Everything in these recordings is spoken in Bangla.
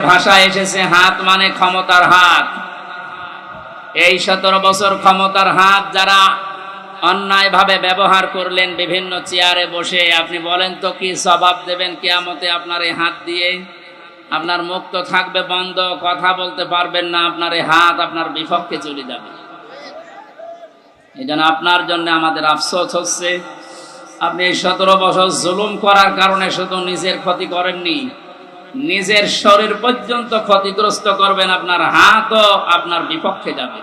ভাষায় এসেছে হাত মানে ক্ষমতার হাত। এই 17 বছর ক্ষমতার হাত যারা অন্যায়ভাবে ব্যবহার করলেন বিভিন্ন চেয়ারে বসে, আপনি বলেন তো কি জবাব দেবেন কিয়ামতে আপনার এই হাত দিয়ে? আপনার মুখ তো থাকবে বন্ধ, কথা বলতে পারবেন না, আপনার এই হাত আপনার বিপক্ষে চলে যাবে। এই জন্য আপনার জন্য আমাদের আফসোস হচ্ছে, আপনি এই 17 বছর জুলুম করার কারণে শুধু নিজের ক্ষতি করেননি, নিজের শরীর পর্যন্ত ক্ষতিগ্রস্ত করবেন, আপনার হাতও আপনার বিপক্ষে যাবে।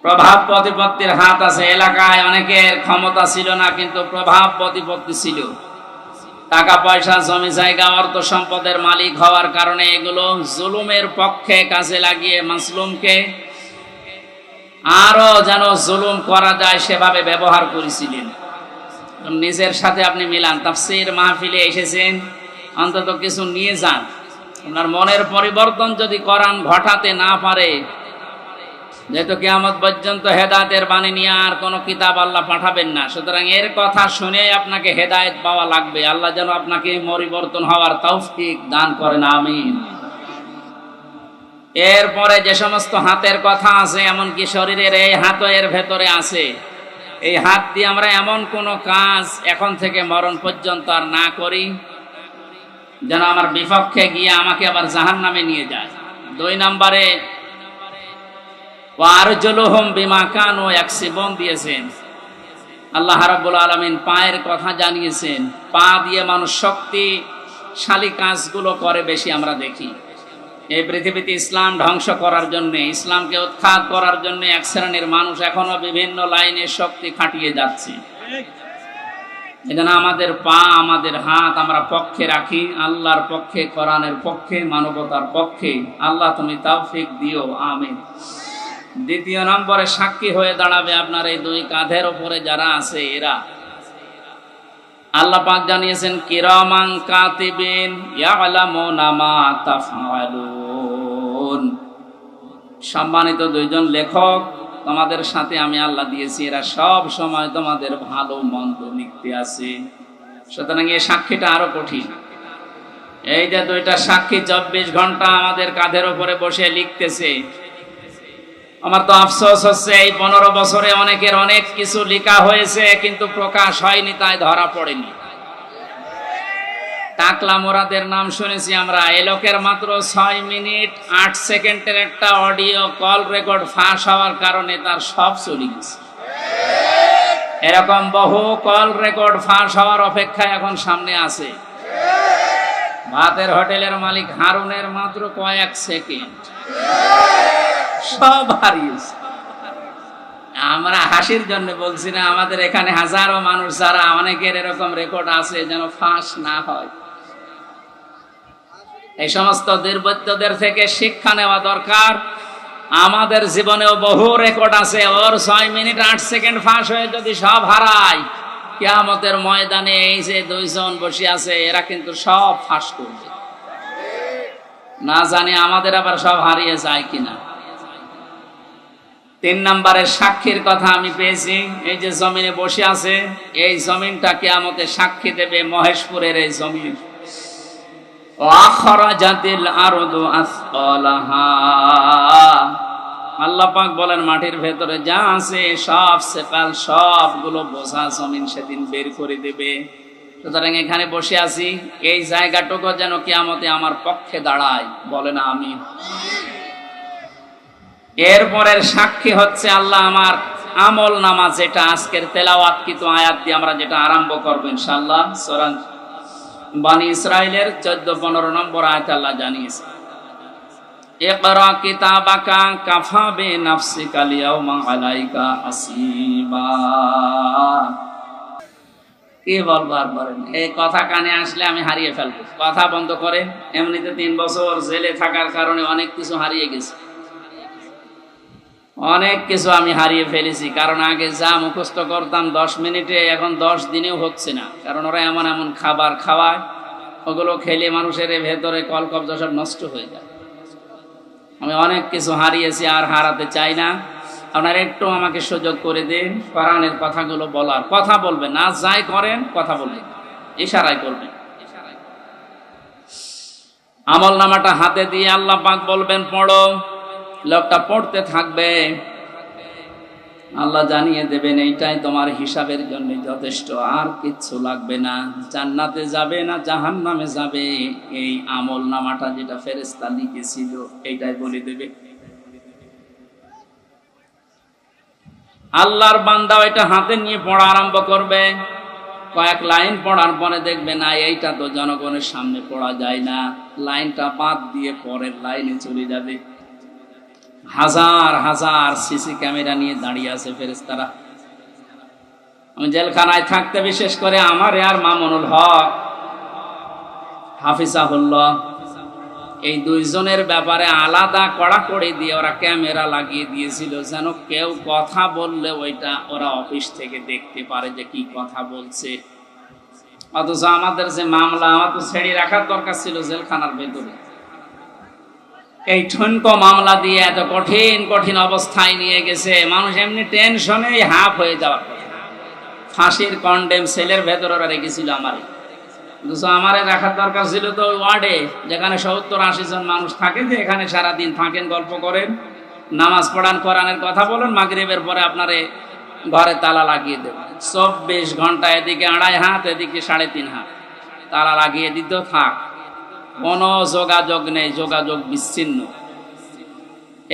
প্রভাব প্রতিপত্তির হাত আছে। এলাকায় অনেকের ক্ষমতা ছিল না, কিন্তু প্রভাব প্রতিপত্তি ছিল। টাকা পয়সা, জমি জায়গা, অর্থ সম্পদের মালিক হওয়ার কারণে এগুলো জুলুমের পক্ষে কাজে লাগিয়ে মাসলুমকে আরো যেন জুলুম করা যায় সেভাবে ব্যবহার করেছিলেন। নিজের সাথে আপনি মিলান। তাফসীর মাহফিলে এসেছেন, অন্তত কিছু নিয়ে যান। আপনার মনের পরিবর্তন যদি কোরআন ঘটাতে না পারে, যেহেতু কিয়ামত পর্যন্ত হেদায়েতের বাণী নিয়ে আর কোনো কিতাব আল্লাহ পাঠাবেন না, সুতরাং এর কথা শুনে আপনাকে হেদায়েত পাওয়া লাগবে। আল্লাহ যেন আপনাকে পরিবর্তন হওয়ার তৌফিক দান করেন, আমিন। এরপরে যে সমস্ত হাতের কথা আছে, এমনকি শরীরের এই হাতও এর ভেতরে আছে। এই হাত দিয়ে আমরা এমন কোনো কাজ এখন থেকে মরণ পর্যন্ত আর না করি যেন আমার বিপক্ষে গিয়ে আমাকে আবার জাহান্নামে নিয়ে যায়। 2 নম্বরে ওয়ারজুলুহুম বিমা কানু ইয়াকসিবুন দিয়েছেন। আল্লাহ রাব্বুল আলামিন পায়ের কথা জানিয়েছেন। পা দিয়ে মানুষ শক্তিশালী কাজগুলো করে বেশি আমরা দেখি। এই পৃথিবীতে ইসলাম ধ্বংস করার জন্য, ইসলামকে উৎখাত করার জন্য এক শ্রেণীর মানুষ এখনো বিভিন্ন লাইনে শক্তি খাটিয়ে যাচ্ছে। এজন্য আমাদের পা, আমাদের হাত আমরা পক্ষে রাখি, আল্লাহর পক্ষে, কোরআনের পক্ষে, মানবতার পক্ষে। আল্লাহ তুমি তৌফিক দিও, আমিন। 2 নম্বরে সাক্ষী হয়ে দাঁড়াবে আপনার এই 2 কাঁধের উপরে যারা আছে এরা। আল্লাহ পাক জানিয়েছেন কিরামান কাতিবিন ইয়ালামুনা মা তাফআলুন। সম্মানিত 2 জন লেখক তোমাদের সাথে আমি আল্লাহ দিয়েছি, এরা সব সময় তোমাদের ভালো মন্দ লিখতে আছে। সুতরাং এই সাক্ষীটা আরো কঠিন। এই যে 2টা সাক্ষী 24 ঘন্টা আমাদের কাঁধের উপরে বসে লিখতেছে। আমার তো আফসোস হচ্ছে, এই 15 বছরে অনেকের অনেক কিছু লেখা হয়েছে কিন্তু প্রকাশ হয়নি, তাই ধরা পড়েনি। টাকলা মোরাদের নাম শুনেছি আমরা। এই লোকের মাত্র 6 মিনিট 8 সেকেন্ডের একটা অডিও কল রেকর্ড ফাঁস হওয়ার কারণে তার সব চলে গেছে। এরকম বহু কল রেকর্ড ফাঁস হওয়ার অপেক্ষায় এখন সামনে আছে। ভাতের হোটেলের মালিক হারুনের মাত্র কয়েক সেকেন্ড, সব হারিয়েছে। আমরা হাসির জন্য বলছি না, আমাদের এখানে হাজারো মানুষ যারা অনেকের এরকম রেকর্ড আছে, যেন ফাঁস না হয়। এই সমস্ত দুর্বৃত্তদের থেকে শিক্ষা নেওয়া দরকার। আমাদের জীবনেও বহু রেকর্ড আছে, ওর 6 মিনিট 8 সেকেন্ড ফাঁস হয়ে যদি সব হারায়, কিয়ামতের ময়দানে এই যে 2 জন বসে আছে এরা কিন্তু সব ফাঁস করবে। না জানি আমাদের আবার সব হারিয়ে যায় কিনা। 3 নম্বরের সাক্ষীর কথা আমি পেয়েছি। এই যে জমিনে বসে আছে, এই জমিনটা কিয়ামতে সাক্ষী দেবে, মহেশপুরের এই জমিন। আখরাজাতিল আরদু আসফালাহা। আল্লাহ পাক বলেন মাটির ভেতরে যা আছে সব সেপাল, সবগুলো বোঝা জমিন সেদিন বের করে দেবে। সুতরাং এখানে বসে আছি, এই জায়গাটুকু যেন কিয়ামতে আমার পক্ষে দাঁড়ায়, বলেন আমিন। এরপরের সাক্ষী হচ্ছে আল্লাহ আমার আমল নামা, যেটা আজকের তেলাওয়াতকৃত আয়াত দিয়ে আমরা যেটা আরম্ভ করবো ইনশাআল্লাহ। সূরা বনী ইসরাইলের 14-15 নম্বর আয়াত আল্লাহ জানিয়েছে, ইকরা কিতাবাকা কাফা বিনাফসিকা আল-ইয়াওমা আলাইকা হাসিবা। কি বলবো আর বলেন, এই কথা কানে আসলে আমি হারিয়ে ফেলবো। কথা বন্ধ করে। এমনিতে 3 বছর জেলে থাকার কারণে অনেক কিছু হারিয়ে গেছে, অনেক কিছু আমি হারিয়ে ফেলেছি। কারণ আগে যা মুখস্থ করতাম 10 মিনিটে, এখন 10 দিনেও হচ্ছে না। কারণ ওরা এমন এমন খাবার খাওয়ায়, ওগুলো খেলে মানুষের ভেতরে কলকব্জা সব নষ্ট হয়ে যায়। আমি অনেক কিছু হারিয়েছি, আর হারাতে চাই না। আপনারা একটু আমাকে সুযোগ করে দিন কোরআনের কথাগুলো বলার। কথা বলবেন না, যাই করেন কথা বলবেন, ইশারায় করবেন। আমল নামাটা হাতে দিয়ে আল্লাহ পাক বলবেন পড়ো, লোকটা পড়তে থাকবে। আল্লাহ জানিয়ে দেবেন এইটাই তোমার হিসাবের জন্য যথেষ্ট, আর কিচ্ছু লাগবে না। জান্নাতে যাবে না জাহান্নামে যাবে, এই আমল নামাটা যেটা ফেরেশতা লিখেছিল এইটাই বলে দেবে। আল্লাহর বান্দা এটা হাতে নিয়ে পড়া আরম্ভ করবে। কয়েক লাইন পড়ার পরে দেখবে না এইটা তো জনগণের সামনে পড়া যায় না, লাইনটা বাদ দিয়ে পরের লাইনে চলে যাবে। হাজার হাজার সিসি ক্যামেরা নিয়ে দাঁড়িয়ে আছে ফেরেশতারা। আমি জেলখানায় থাকতে বিশেষ করে আমার আর মামুনুল হক হাফিজাহুল্লাহ, এই দুইজনের ব্যাপারে আলাদা কড়াকড়ি দিয়ে ওরা ক্যামেরা লাগিয়ে দিয়েছিল, যেন কেউ কথা বললে ওইটা ওরা অফিস থেকে দেখতে পারে যে কি কথা বলছে। অথচ আমাদের যে মামলা, আমার তো ছেড়ে রাখার দরকার ছিল জেলখানার ভেতরে। এই ঠুনকো মামলা দিয়ে এত কঠিন কঠিন অবস্থায় নিয়ে গেছে, মানুষ এমনি টেনশনে হাফ হয়ে যাওয়ার কথা। ফাঁসির কন্ডেম সেলের ভেতরে ওরা রেখেছিল আমারে, আমারে রাখার দরকার ছিল তো ওয়ার্ডে, যেখানে 70-80 জন মানুষ থাকে, যে এখানে সারাদিন থাকেন, গল্প করেন, নামাজ পড়ান, কোরআনের কথা বলেন, মাগরিবের পরে আপনারে ঘরে তালা লাগিয়ে দেবেন। 24 ঘন্টা এদিকে 2.5 হাত, এদিকে 3.5 হাত তালা লাগিয়ে দিত, থাক, কোনো যোগাযোগ নেই, যোগাযোগ বিচ্ছিন্ন।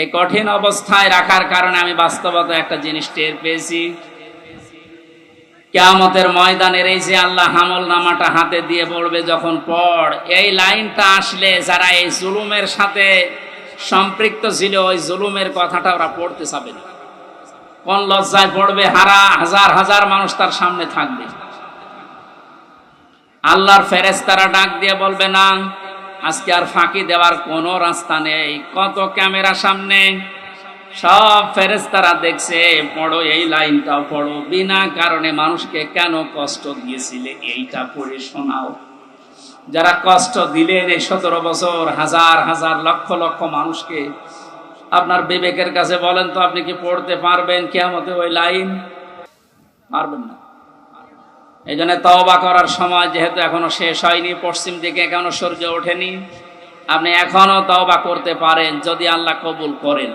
এই কঠিন অবস্থায় রাখার কারণে আমি বাস্তবতা একটা জিনিস টের পেয়েছি। কিয়ামতের ময়দানের এই যে আল্লাহ আমল নামাটা হাতে দিয়ে বলবে যখন পড়, এই লাইনটা আসলে যারা এই জুলুমের সাথে সম্পৃক্ত ছিল, ওই জুলুমের কথাটা ওরা পড়তে চাবে না। কোন লজ্জায় পড়বে, হাজার হাজার মানুষ তার সামনে থাকবে। আল্লাহর ফেরেশতারা ডাক দিয়ে বলবে না, আজকে আর ফাঁকি দেওয়ার কোনো রাস্তা নেই, কত ক্যামেরা সামনে, সব ফেরেশতারা দেখছে, পড়ো, এই লাইনটাও পড়ো, বিনা কারণে মানুষকে কেন কষ্ট দিয়েছিলে এইটা পড়ে শোনাও। যারা কষ্ট দিলেন এই 17 বছর, হাজার হাজার লক্ষ লক্ষ মানুষকে, আপনার বিবেকের কাছে বলেন তো, আপনি কি পড়তে পারবেন কিয়ামতে ওই লাইন? পারবেন না। এই জন্য তওবা করার সময় যেহেতু এখনো শেষ হয়নি, পশ্চিম দিকে এখনো সূর্য ওঠেনি, আপনি এখনো তওবা করতে পারেন যদি আল্লাহ কবুল করেন।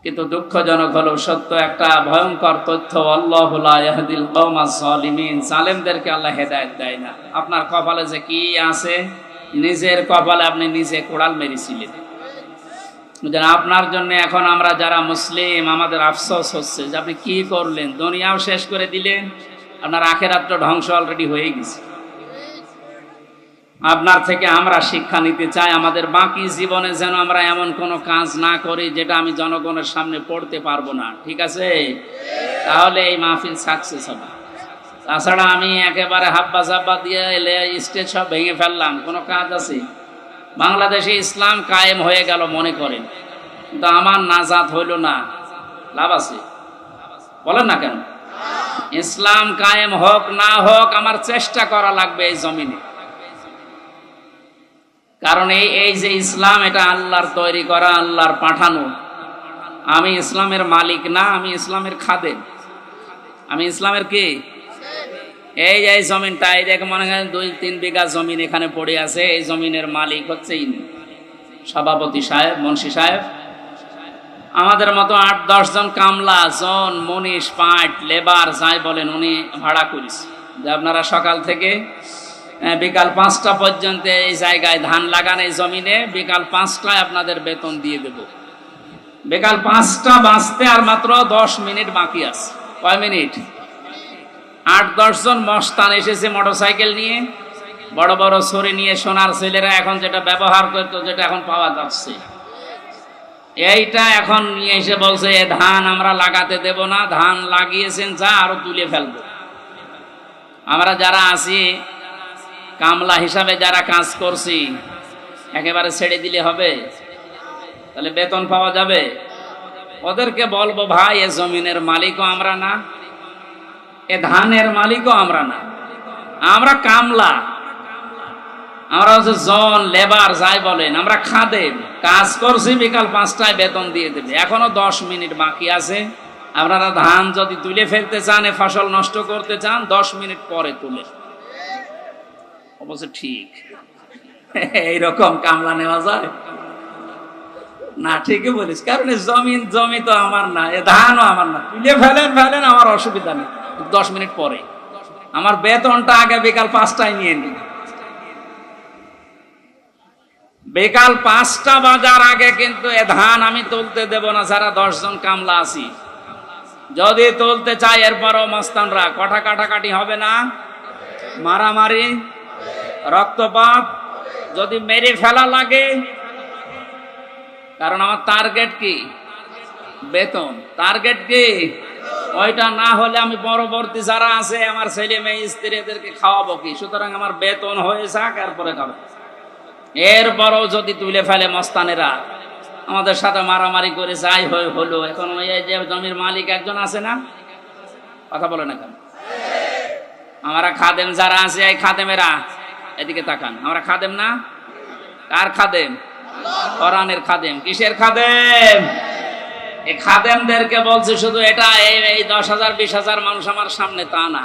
কিন্তু দুঃখজনক হলো সত্য একটা ভয়ঙ্কর তথ্য, আল্লাহু লা ইয়াহদিল কওমাজ জালিমিন, জালেমদেরকে আল্লাহ হেদায়েত দেয় না। আপনার কপালে যে কি আছে, নিজের কপালে আপনি নিজে কোড়াল মেরেছিলেন। আপনার জন্য এখন আমরা যারা মুসলিম, আমাদের আফসোস হচ্ছে যে আপনি কি করলেন, দুনিয়াও শেষ করে দিলেন, আপনার আখিরাতটা ধ্বংস অলরেডি হয়ে গেছে। আপনার থেকে আমরা শিক্ষা নিতে চাই, আমাদের বাকি জীবনে যেন আমরা এমন কোনো কাজ না করি যেটা আমি জনগণের সামনে পড়তে পারবো না, ঠিক আছে? তাহলে এই মাহফিল সাকসেস হবে। তাছাড়া আমি একেবারে হাব্বা জাব্বা দিয়ে এলে স্টেজ সব ভেঙে ফেললাম, কোনো কাজ আছে? বাংলাদেশে ইসলাম কায়েম হয়ে গেল মনে করেন, কিন্তু আমার নাজাত হইল না, লাভ আছে? বলেন না কেন? ইসলাম কায়েম হোক না হোক আমার চেষ্টা করা লাগবে এই জমিনে। কারণ এই যে ইসলাম, এটা আল্লাহর তৈরি করা, আল্লাহর পাঠানো। আমি ইসলামের মালিক না, আমি ইসলামের খাদেম। আমি ইসলামের কি? এই যে জমিনটা, এই দেখে মনে হয় 2-3 বিঘা জমিন এখানে পড়ে আছে, এই জমিনের মালিক হচ্ছে ইনি, সভাপতি সাহেব, মুন্সি সাহেব। আমাদের মতো 8-10 জন কামলা, জন, মনীষ, পাট, লেবার যাই বলেন, উনি ভাড়া করিস যে আপনারা সকাল থেকে বিকাল 5টা পর্যন্ত এই জায়গায় ধান লাগান, এই জমিনে বিকাল 5টায় আপনাদের বেতন দিয়ে দেব। বিকাল 5টা বাজতে আর মাত্র 10 মিনিট বাকি আছে। কয় মিনিট? 8-10 জন মস্তান এসেছে মোটরসাইকেল নিয়ে, বড় বড় ছড়ি নিয়ে, সোনার ছেলেরা এখন যেটা ব্যবহার করতো, যেটা এখন পাওয়া যাচ্ছে, এইটা এখন নিয়ে এসে বলছে এ ধান আমরা লাগাতে দেব না, ধান লাগিয়েছেন যা আরো তুলে ফেলবো। আমরা যারা আছি কামলা হিসাবে যারা কাজ করছি, একেবারে ছেড়ে দিলে হবে? তাহলে বেতন পাওয়া যাবে? ওদেরকে বলবো, ভাই এ জমিনের মালিকও আমরা না, এ ধানের মালিকও আমরা না, আমরা কামলা, আমরা হচ্ছে জন, লেবার যাই বলেন, আমরা খাদেম, কাজ করছি, বিকাল 5টায় বেতন দিয়ে দেবে। এখনো 10 মিনিট বাকি আছে, আপনারা ধান যদি তুলে ফেলতে চান, এ ফসল নষ্ট করতে চান, 10 মিনিট পরে তুলে। অবশ্য ঠিক এইরকম কামলা নেওয়া যায় না? ঠিকই বলিস, কারণ জমি তো আমার না, এ ধানও আমার না। তুলে ফেলেন, আমার অসুবিধা নেই, 10 মিনিট পরে। আমার বেতনটা আগে বিকাল 5টায় নিয়ে নি। বিকাল 5টা বাজার আগে কিন্তু এ ধান আমি তুলতে দেব না, যারা 10 জন কামলা আছি। যদি তুলতে চাই এরপরও মস্তানরা কাটাকাটি হবে না, মারামারি, রক্তপাত, যদি মেরে ফেলা লাগে। কারণ আমার টার্গেট কি? বেতন। টার্গেট কি? ওইটা না হলে আমি পরবর্তী যারা আছে আমার ছেলে মেয়ে স্ত্রী এদেরকে খাওয়াবো কি? সুতরাং আমার বেতন হয়ে যাক, এরপরে খাবো। এরপরও যদি তুলে ফেলে মস্তানেরা, আমাদের সাথে মারামারি করে যাই হলো। এখন ওই যে জমির মালিক একজন আছে না, কথা বলে না কেন? আমরা খাদেম যারা আছে, এই খাদেমেরা এদিকে তাকান, আমরা খাদেম না? কার খাদেম? কোরআনের খাদেম। কিসের খাদেম? এই খাদেমদেরকে বলছে শুধু এটা এই 10,000 20,000 মানুষ আমার সামনে, তা না।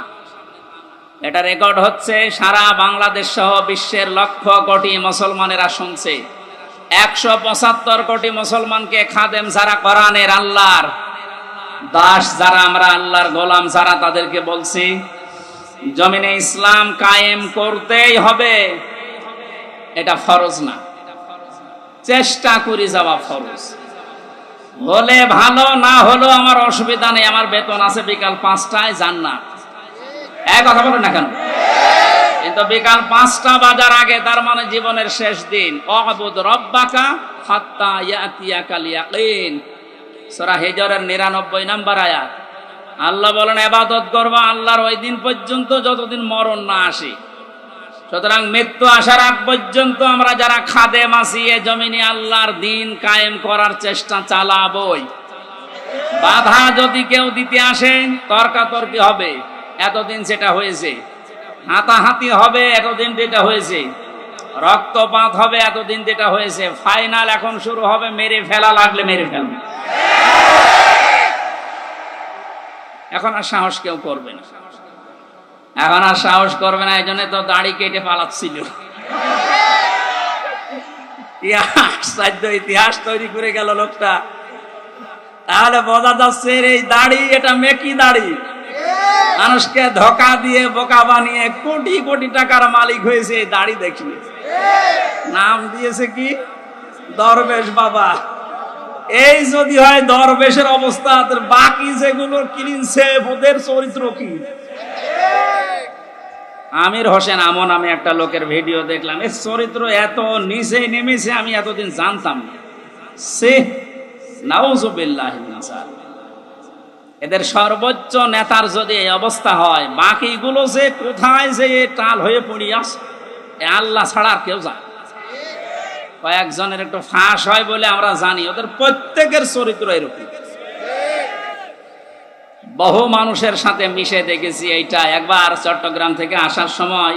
এটা রেকর্ড হচ্ছে, সারা বাংলাদেশ সহ বিশ্বের লক্ষ কোটি মুসলমানেরা শুনছে। 175 কোটি মুসলমানকে খাদেম যারা, কোরআনের আল্লাহর দাস যারা, আমরা আল্লাহর গোলাম যারা, তাদেরকে বলছি জমিনে ইসলাম কায়েম করতেই হবে। এটা ফরজ না, চেষ্টা করে যাওয়া ফরজ। হলে ভালো, না হলো আমার অসুবিধা নেই, আমার বেতন আছে বিকাল 5টায়, জান্নাত। এক কথা বলেন না কেন? কিন্তু বিকাল 5টা বাজার আগে, তার মানে জীবনের শেষ দিন। অবুদ রব্বাকা হাত্তা ইয়াতিয়াকাল ইয়াকিন, সূরা হিজরের 99 নম্বর আয়াত। আল্লাহ বলেন ইবাদত করবা আল্লাহর ওই দিন পর্যন্ত যতদিন মরণ না আসে। সুতরাং মৃত্যু আসার আগ পর্যন্ত আমরা যারা খাদেম আছি, এ জমিনে আল্লাহর দিন কায়েম করার চেষ্টা চালাবই। বাধা যদি কেউ দিতে আসে, তর্কাতর্কি হবে, এতদিন সেটা হয়েছে। হাতাহাতি হবে, এতদিন যেটা হয়েছে। রক্তপাত হবে, এতদিন যেটা হয়েছে। ফাইনাল এখন শুরু হবে, মেরে ফেলা লাগলে মেরে ফেলবে। এখন আর সাহস কেউ করবে না, এখন আর সাহস করবে না। এই জন্য তো দাড়ি কেটে পালাচ্ছিল। ইতিহাস তৈরি করে গেল লোকটা। তাহলে বোঝা যাচ্ছে এই দাড়ি, এটা মেকি দাড়ি। মানুষকে ধোকা দিয়ে বোকা বানিয়ে কোটি কোটি টাকার মালিক হয়েছে এই দাড়ি দেখিয়ে। নাম দিয়েছে কি? দরবেশ বাবা। এই যদি হয় দরবেশের অবস্থা, বাকি যেগুলো কিনছে ওদের চরিত্র কি? আমির হোসেন আমন, আমি একটা লোকের ভিডিও দেখলাম, এর চরিত্র এত নিচে নেমেছে আমি এতদিন জানতাম না। সে নাউজুবিল্লাহ মিনাশ যালিক। এদের সর্বোচ্চ নেতার যদি এই অবস্থা হয়, বাকিগুলো যে কোথায় যে টাল হয়ে পড়িয়াস, আল্লাহ ছাড়া আর কেউ জানে। কয়েকজনের একটু ফাঁস হয় বলে আমরা জানি, ওদের প্রত্যেকের চরিত্র এরকম। বহু মানুষের সাথে মিশে দেখেছি এইটা। একবার চট্টগ্রাম থেকে আসার সময়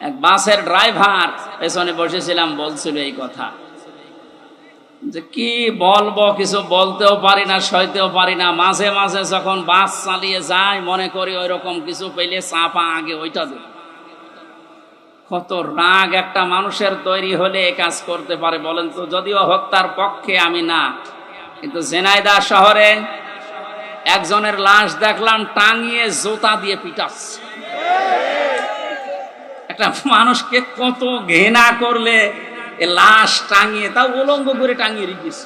এক বাসের ড্রাইভার, পেছনে বসেছিলাম, বলছিল এই কথা যে কি বলবো, কিছু বলতেও পারি না, সইতেও পারি না। মাঝে মাঝে যখন বাস চালিয়ে যায়, মনে করি ওই রকম কিছু পেলে চাপা আগে ওইটা দেব। কত রাগ একটা মানুষের তৈরি হলে এ কাজ করতে পারে বলেন তো? যদিও হত্যার পক্ষে আমি না, কিন্তু ঝিনাইদহ শহরে একজনের লাশ দেখলাম টাঙিয়ে জুতা দিয়ে পিটাচ্ছে। একটা মানুষকে কত ঘৃণা করলে লাশ টাঙিয়ে, তাও উলঙ্গ করে টাঙিয়ে রেখেছে।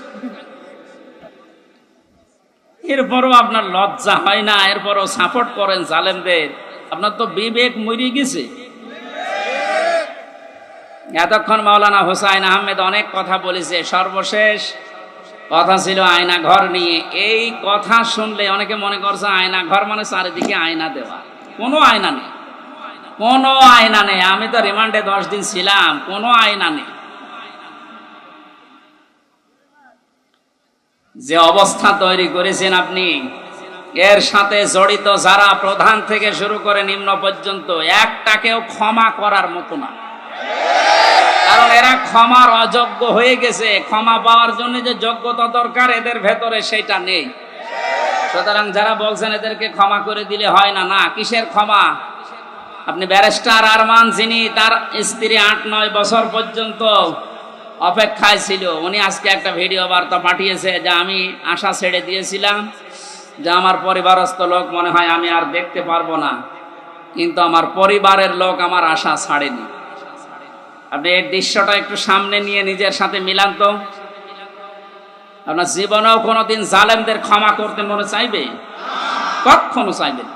এরপরও আপনার লজ্জা হয় না? এরপরও সাপোর্ট করেন জালেমদের। আপনার তো বিবেক মরে গেছে। এতক্ষণ মাওলানা হোসাইন আহমেদ অনেক কথা বলেছে, সর্বশেষ কথা ছিল আয়না ঘর নিয়ে। এই কথা শুনলে অনেকে মনে করছে আয়না ঘর মানে চারিদিকে আয়না দেওয়া। কোনো আয়না নেই, কোনো আয়না নেই। আমি তো রিমান্ডে 10 দিন ছিলাম, কোনো আয়না নেই। যে অবস্থা তৈরি করেছেন আপনি, এর সাথে জড়িত যারা প্রধান থেকে শুরু করে নিম্ন পর্যন্ত, একটাকেও ক্ষমা করার মতো না। কারণ এরা ক্ষমার অযোগ্য হয়ে গেছে। ক্ষমা পাওয়ার জন্য যে যোগ্যতা দরকার এদের ভেতরে সেটা নেই। সুতরাং যারা বলছেন এদেরকে ক্ষমা করে দিলে হয় না, না, কিসের ক্ষমা? আপনি ব্যারিস্টার আরমান, যিনি তার স্ত্রী 8-9 বছর পর্যন্ত অপেক্ষায় ছিল, উনি আজকে একটা ভিডিও বার্তা পাঠিয়েছে যে আমি আশা ছেড়ে দিয়েছিলাম যে আমার পরিবারস্থ লোক মনে হয় আমি আর দেখতে পারবো না, কিন্তু আমার পরিবারের লোক আমার আশা ছাড়েনি। আপনি এই দৃশ্যটা একটু সামনে নিয়ে নিজের সাথে মিলান তো। আপনার জীবনেও কোনোদিন জালেমদের ক্ষমা করতে মনে চাইবে? কখনো চাইবে না।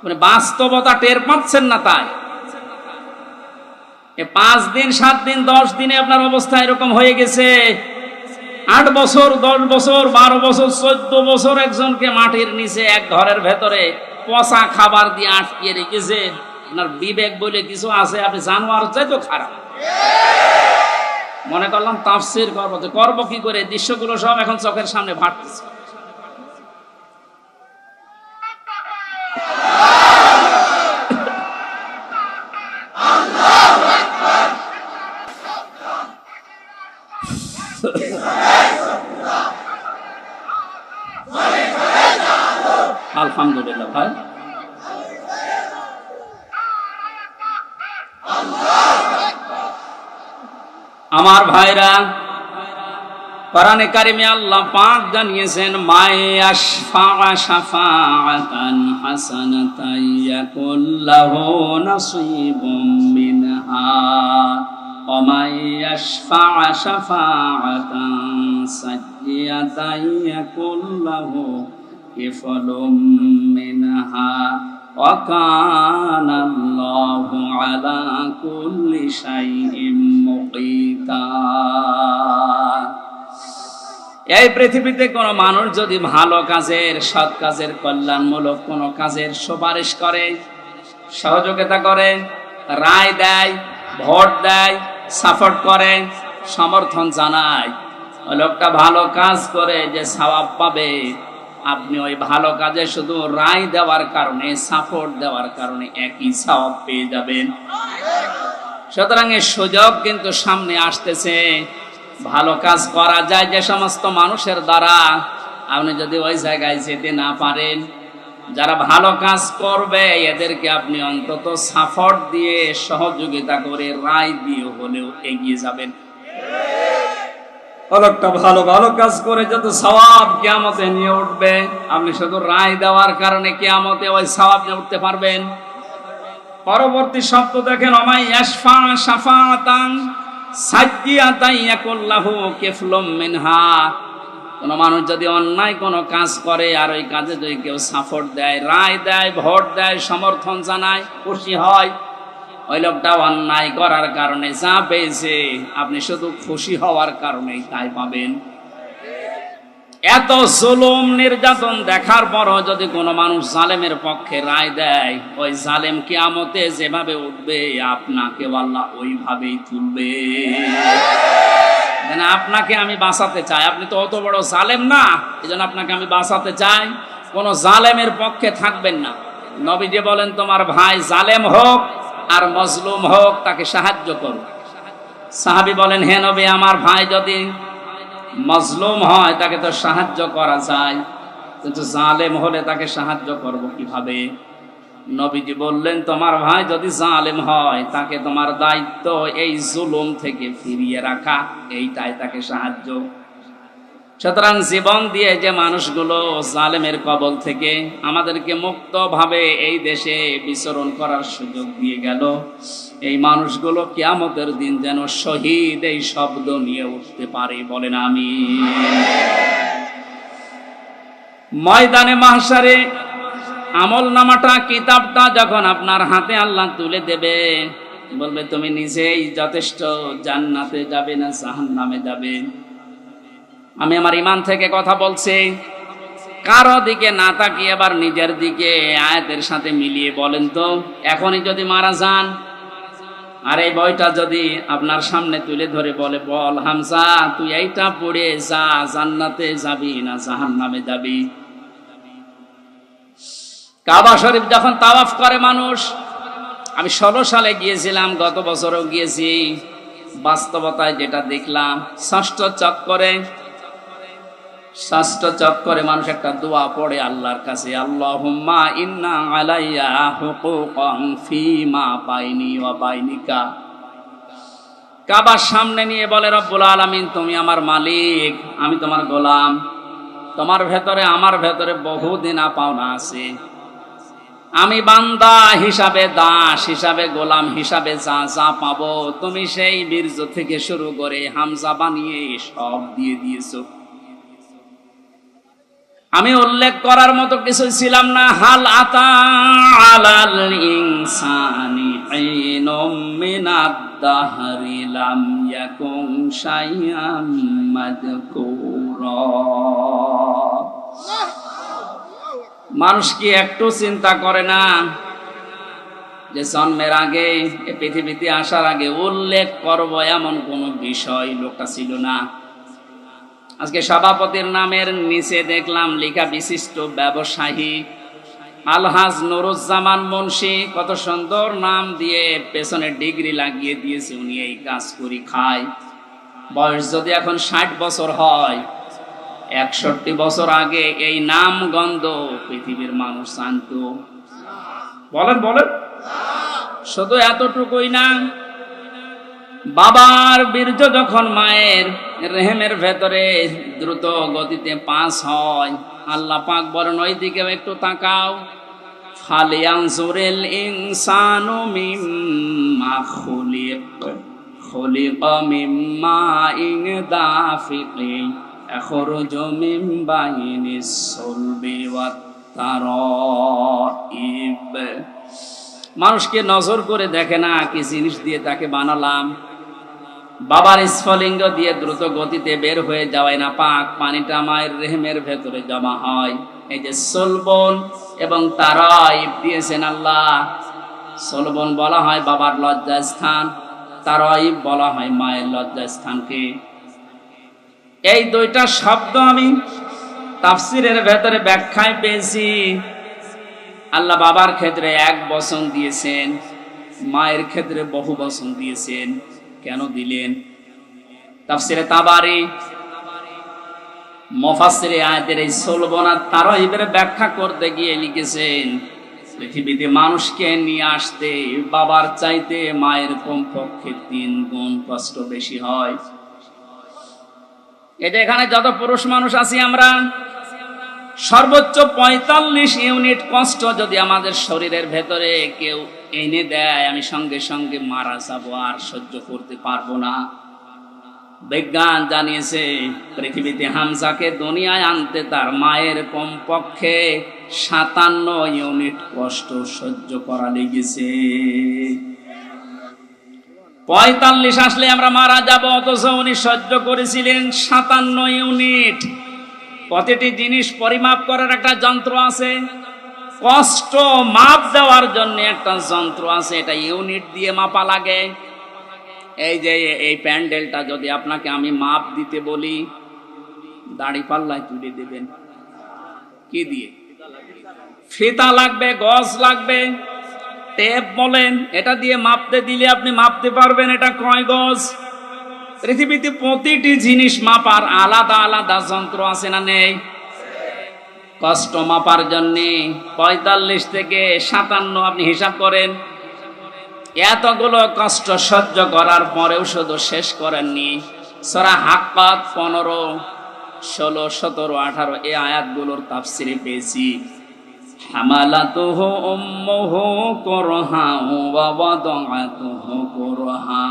মানে বাস্তবতা টের পাচ্ছেন না, তাই 5 দিন 7 দিন 10 দিনে আপনার অবস্থা এরকম হয়ে গেছে। 8 বছর 10 বছর 12 বছর 14 বছর একজনকে মাটির নিচে এক ঘরের ভেতরে পচা খাবার দিয়ে আটকিয়ে রেখেছে। আপনার বিবেক বলে কিছু আছে? আপনি জানোয়ার চাইতো খারাপ। মনে করলাম তাফসীর করবো কি করে, দৃশ্যগুলো সব এখন চোখের সামনে ভাসতেছে। আলহামদুলিল্লাহ ভাই, আমার ভাইরা, কোরআনে কারিমে আল্লাহ পাক জানিয়েছেন মায়াশফা শাফাআতান হাসানাতান ইয়াকুল্লাহু নাসীবুম মিনহা ওয়া মায়াশফা শাফাআতান সাইয়্যাতান ইয়াকুল্লাহু কিফলুম মিনহা ওয়া কানাল্লাহু আলা কুল্লি শাইইন মুকিতা। এই পৃথিবীতে কোনো মানুষ যদি ভালো কাজের, সৎ কাজের, কল্যাণমূলক কোনো কাজের সুপারিশ করে, সহযোগিতা করে, রায় দেয়, ভোট দেয়, সাপোর্ট করে, সমর্থন জানায়, ওই লোকটা ভালো কাজ করে যে সওয়াব পাবে, আপনি ওই ভালো কাজে শুধু রায় দেওয়ার কারণে, সাপোর্ট দেওয়ার কারণে একই সওয়াব পেয়ে যাবেন। সুতরাং এই সুযোগ কিন্তু সামনে আসতেছে। ভালো কাজ করা যায় যে সমস্ত মানুষের দ্বারা, আপনি যদি ওই জায়গায় যেতে না পারেন, যারা ভালো কাজ করবে এদেরকে আপনি অন্তত সাপোর্ট দিয়ে, সহযোগিতা করে, রায় দিয়ে হলেও এগিয়ে যাবেন। একটা ভালো ভালো কাজ করে যত সওয়াব কিয়ামতে নিয়ে উঠবে, আপনি শুধু রায় দেওয়ার কারণে কিয়ামতে ওই সওয়াব নিয়ে উঠতে পারবেন? পরবর্তী শব্দ দেখেন, ওমাই ইয়াশফা শাফাআতান সাইয়্যাতান ইয়াকুল্লাহু কিফলুম মিনহা। কোন মানুষ যদি অন্যায় কোনো কাজ করে আর ওই কাজে যদি কেউ সাপোর্ট দেয়, রায় দেয়, ভোট দেয়, সমর্থন জানায়, খুশি হয়, ওই লোকটা অন্যায় করার কারণে যা পেয়েছে আপনি শুধু খুশি হওয়ার কারণেই তাই পাবেন। এত জুলুম নির্যাতন দেখার পরও যদি কোনো মানুষ জালেমের পক্ষে রায় দেয়, ওই জালেম কিয়ামতে যেভাবে উঠবে আপনাকে আল্লাহ ওইভাবেই তুলবে। আপনাকে আমি বাঁচাতে চাই, আপনি তো অত বড় জালেম না, এই জন্য আপনাকে আমি বাঁচাতে চাই। কোন জালেমের পক্ষে থাকবেন না। নবীজি বলেন তোমার ভাই জালেম হোক আর মজলুম হোক, তাকে সাহায্য করো। সাহাবী বলেন হে নবী, আমার ভাই যদি মজলুম হয় তাকে তো সাহায্য করা যায়, কিন্তু জালেম হলে তাকে সাহায্য করব কিভাবে? নবীজি বললেন তোমার ভাই যদি জালেম হয় তাকে তোমার দায়িত্ব এই জুলুম থেকে ফিরিয়ে রাখা, এইটাই তাকে সাহায্য। সুতরাং জীবন দিয়ে যে মানুষগুলো জালেমের কবল থেকে আমাদেরকে মুক্তভাবে এই দেশে বিচরণ করার সুযোগ দিয়ে গেল, এই মানুষগুলো কিয়ামতের দিন যেন শহীদ এই শব্দ নিয়ে উঠতে পারে, বলেন আমিন। ময়দানে মাহশারে আমল নামাটা, কিতাবটা যখন আপনার হাতে আল্লাহ তুলে দেবে, বলবে তুমি নিজেই যথেষ্ট, জান্নাতে যাবে না জাহান্নামে যাবে। আমি আমার ঈমান থেকে কথা বলছি, কারো দিকে না তাকিয়ে এবার নিজের দিকে আয়াতের সাথে মিলিয়ে বলেন তো, এখনই যদি মারা যান আর এই বইটা যদি আপনার সামনে তুলে ধরে বলে, বল হামজা তুই এইটা পড়ে যা, জান্নাতে যাবি না জাহান্নামে যাবি? কাবা শরীফ যখন তাওয়াফ করে মানুষ, আমি 16 সালে গিয়েছিলাম, গত বছরও গিয়েছি, বাস্তবতায় যেটা দেখলাম, ষষ্ঠ চক্করে ষষ্ঠ চক্করে মানুষ একটা দোয়া পড়ে আল্লাহর কাছে, আল্লাহুম্মা ইন্না আলাইয়া হুকুকান ফীমা বাইনি ওয়া বাইনিকা। কাবার সামনে নিয়ে বলে, রব্বুল আলামিন তুমি আমার মালিক, আমি তোমার গোলাম, তোমার ভেতরে আমার ভেতরে বহু দেনা পাওনা আছে। আমি বান্দা হিসাবে, দাস হিসাবে, গোলাম হিসাবে যা যা পাবো তুমি সেই বীর্য থেকে শুরু করে হামজা বানিয়ে সব দিয়ে দিয়েছো। আমি উল্লেখ করার মতো কিছু ছিলাম না। হাল আতা আলাল ইনসানি ঈনুম মিনাদ দাহরি লাম ইয়াকুন শাইআম মাযকুরা। মানুষ কি একটু চিন্তা করে না যে জন্মের আগে, এ পৃথিবীতে আসার আগে উল্লেখ করব এমন কোন বিষয় লোকটা ছিল না। আজকে সভাপতির নামের নিচে দেখলাম লেখা বিশিষ্ট ব্যবসায়ী আলহাজ নুরুজ্জামান মুন্সি, কত সুন্দর নাম দিয়ে পেছনে ডিগ্রি লাগিয়ে দিয়েছে, উনি এই কাজ করি খায়। বয়স যদি এখন 60 বছর হয়, 61 বছর আগে এই নাম গন্ধ পৃথিবীর মানুষ জানতো? বলেন বলেন। শুধু এতটুকুই না, বাবার বীর্য যখন মায়ের রেহেমের ভেতরে দ্রুত গতিতে পাস হয়, আল্লাহ পাক বলেন ওই দিকেও একটু তাকাও। ফালিয়ানজুরিল ইনসানু মিম্মা খুলিকা মিম্মা ইন দাফিকিন ইয়াখরুজু মিন বাইনিস সুলবি ওয়াত তারাইব। মানুষকে নজর করে দেখে না কি জিনিস দিয়ে তাকে বানালাম। বাবার স্ফলিঙ্গ দিয়ে দ্রুত গতিতে বের হয়ে যাওয়ায় না পাক পানিটা মায়ের রেহেমের ভেতরে জমা হয়। এই যে সলবন এবং তারাইব দিয়েছেন আল্লাহ। সলবন বলা হয় বাবার লজ্জাস্থান, তারাইব বলা হয় মায়ের লজ্জাস্থানকে। এই দুইটা শব্দ আমি তাফসিরের ভেতরে ব্যাখ্যায় পেয়েছি। আল্লাহ বাবার ক্ষেত্রে 1 বচন দিয়েছেন, মায়ের ক্ষেত্রে বহু বচন দিয়েছেন। কেন দিলেন? তাফসিরে তাবারি মুফাসসিরে আয়াতের এই সলবন আর তারাইবের ব্যাখ্যা করতে গিয়ে লিখেছেন, পৃথিবীতে মানুষকে নিয়ে আসতে বাবার চাইতে মায়ের কমপক্ষে 3 গুণ কষ্ট বেশি হয়। এটা এখানে যত পুরুষ মানুষ আছি আমরা, সর্বোচ্চ 45 ইউনিট কষ্ট যদি আমাদের শরীরের ভেতরে কেউ এনে দেয়, আমি সঙ্গে সঙ্গে মারা যাবো, আর সহ্য করতে পারবো না। বিজ্ঞান জানিয়েছে পৃথিবীতে হামজাকে দুনিয়ায় আনতে তার মায়ের কমপক্ষে 57 ইউনিট কষ্ট সহ্য করা লেগেছে। 45 আসলে আমরা মারা যাব, অথচ উনি সহ্য করেছিলেন 57 ইউনিট। প্রতিটি জিনিস পরিমাপ করার একটা যন্ত্র আছে, কষ্ট মাপ দেওয়ার জন্য একটা যন্ত্র আছে, এটা ইউনিট দিয়ে মাপা লাগে। এই যে এই প্যান্ডেলটা যদি আপনাকে আমি মাপ দিতে বলি, দাড়ি পাল্লায় তুলে দেবেন কি দিয়ে? ফিতা লাগবে, গজ লাগবে, টেপ বলেন, এটা দিয়ে মাপতে দিলে আপনি মাপতে পারবেন এটা কয় গজ। পৃথিবীতে প্রতিটি জিনিস মাপার আলাদা আলাদা যন্ত্র আছে না নেই? কষ্ট মাপার জন্য 45 থেকে 57 আপনি হিসাব করেন। এতগুলো কষ্ট সহ্য করার পরেও শুধু শেষ করেননি। সূরা হাক্কাত 15, 16, 17, 18 এই আয়াতগুলোর তাফসিরে পেয়েছি, হামালাতুহু উম্মুহু কুরহা ওয়া ওয়াদাআতুহু কুরহা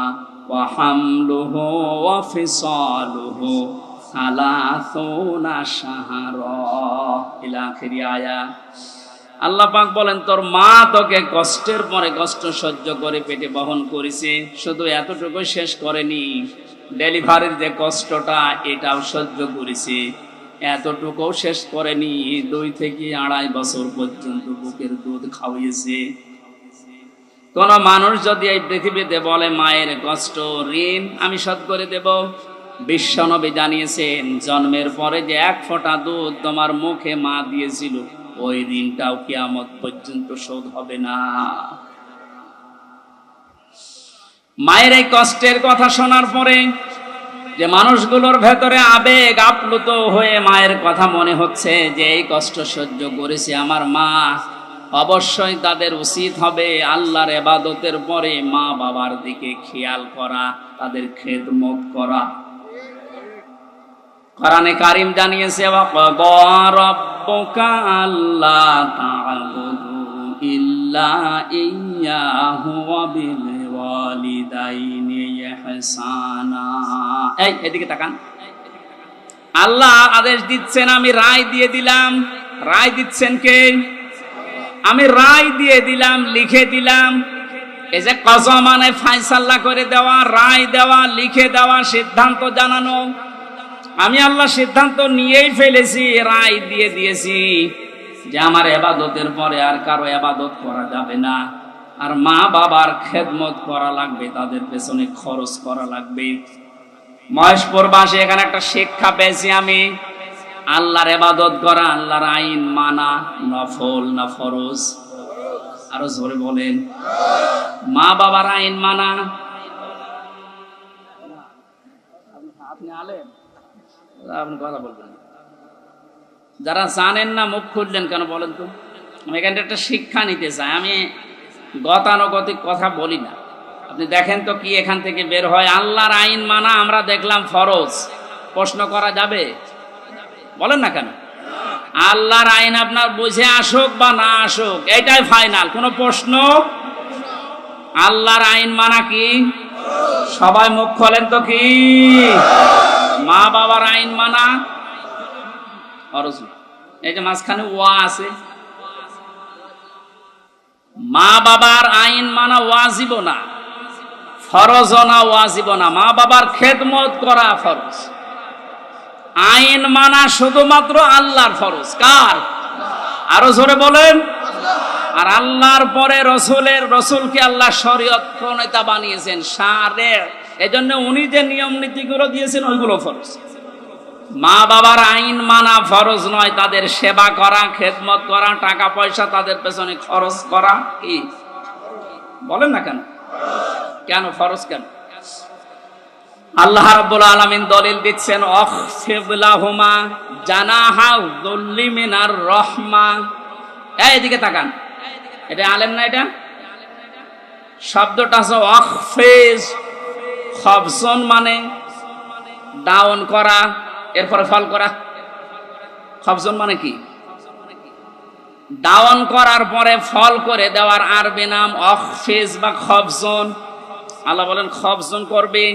ওয়া হামলুহু ওয়া ফিসালুহু 30 শাহরা ইলা আখিরি আয়াত। আল্লাহ পাক বলেন তোর মা তোকে কষ্টের পরে কষ্ট সহ্য করে পেটে বহন করেছে, শুধু এতটুকু শেষ করেনি, ডেলিভারির যে কষ্টটা এটাও সহ্য করেছে, এতটুকুও শেষ করেনি, 2 থেকে 2.5 বছর পর্যন্ত বুকের দুধ খাওয়িয়েছে। কোন মানুষ যদি এই পৃথিবীতে বলে মায়ের কষ্ট ঋণ আমি শোধ করে দেব, বিশ্বনবী জানিয়েছেন জন্মের পরে যে 1 ফোঁটা দুধ তোমার মুখে মা দিয়েছিল, ওই ঋণটাও কিয়ামত পর্যন্ত শোধ হবে না। মায়ের এই কষ্টের কথা শোনার পরে যে মানুষগুলোর ভেতরে আবেগ আপ্লুত হয়ে মায়ের কথা মনে হচ্ছে যে এই কষ্ট সহ্য করেছে আমার মা, অবশ্যই তাদের উচিত হবে আল্লাহর ইবাদতের পরে মা বাবার দিকে খেয়াল করা, তাদের খেদমত করা। কোরআনে কারীম জানিয়েছে ওয়াকাদা রাব্বুকা আল্লা তা'বুদু ইল্লা ইয়্যাহু ওয়া বিল ওয়ালিদাইনি ইহসানা। এই এদিকে তাকান, আল্লাহ আদেশ দিচ্ছেন, আমি রায় দিয়ে দিলাম। রায় দিচ্ছেন কে? আমি রায় দিয়ে দিলাম, লিখে দিলাম। এই যে কযা মানে ফয়সালা করে দেওয়া, রায় দেওয়া, লিখে দেওয়া, সিদ্ধান্ত জানানো। আমি আল্লাহ সিদ্ধান্ত নিয়েই ফেলেছি, রায় দিয়ে দিয়েছি যে আমার ইবাদতের পরে আর কারো ইবাদত করা যাবে না, আর মা বাবার খেদমত করা লাগবে, তাদের পেছনে খরচ করা লাগবে। মহেশপুর বাসী এখানে একটা শিক্ষা পেয়েছি আমি, আল্লাহর ইবাদত করা, আল্লাহর আইন মানা নফল না ফরজ? আরো জোরে বলেন। মা বাবার আইন মানা। আপনি আলেম, আপনি কথা বলবেন। যারা জানেন না মুখ খুললেন কেন বলেন তো? আমি এখানে একটা শিক্ষা নিতে চাই, আমি গতানুগতিক কথা বলি না। আপনি দেখেন তো কি এখান থেকে বের হয়। আল্লাহর আইন মানা আমরা দেখলাম ফরজ, প্রশ্ন করা যাবে? বলেন না কেন? আল্লাহর আইন আপনার বুঝে আসুক বা না আসুক, এটাই ফাইনাল, কোনো প্রশ্ন। আল্লাহর আইন মানা কি? সবাই মুখ খোলেন তো কি? মা বাবার আইন মানা ফরজ। এই যে মাঝখানে ওয়া আছে, মা বাবার আইন মানা ওয়াজিব না, ফরজ না, ওয়াজিব না। মা বাবার খেদমত করা ফরজ, আইন মানা শুধুমাত্র আল্লাহর ফরজ। কার? আরো জোরে বলেন। আর আল্লাহর পরে রসুলকে আল্লাহ শরীয়ত প্রণেতা বানিয়েছেন, শারে। এজন্য উনি যে নিয়ম নীতিগুলো দিয়েছেন ওইগুলো ফরজ। মা বাবার আইন মানা ফরজ নয়, তাদের সেবা করা, খেদমত করা, টাকা পয়সা তাদের পেছনে খরচ করা কি? বলেন না কেন? কেন ফরজ কেন? আল্লাহ রাব্বুল আলামিন দলিল দিচ্ছেন, আখফিদ লাহুমা জানাহা যুল্লি মিনার রাহমা। এইদিকে তাকান, এটা আলেম না? এটা শব্দটা আছে আখফিজ, খফজন মানে ডাউন করা, এরপরে ফল করা। খফজন মানে কি? ডাউন করার পরে ফল করে দেওয়ার আরবি নাম আখফিজ বা খফজন। আল্লাহ বলেন খফজন করবে।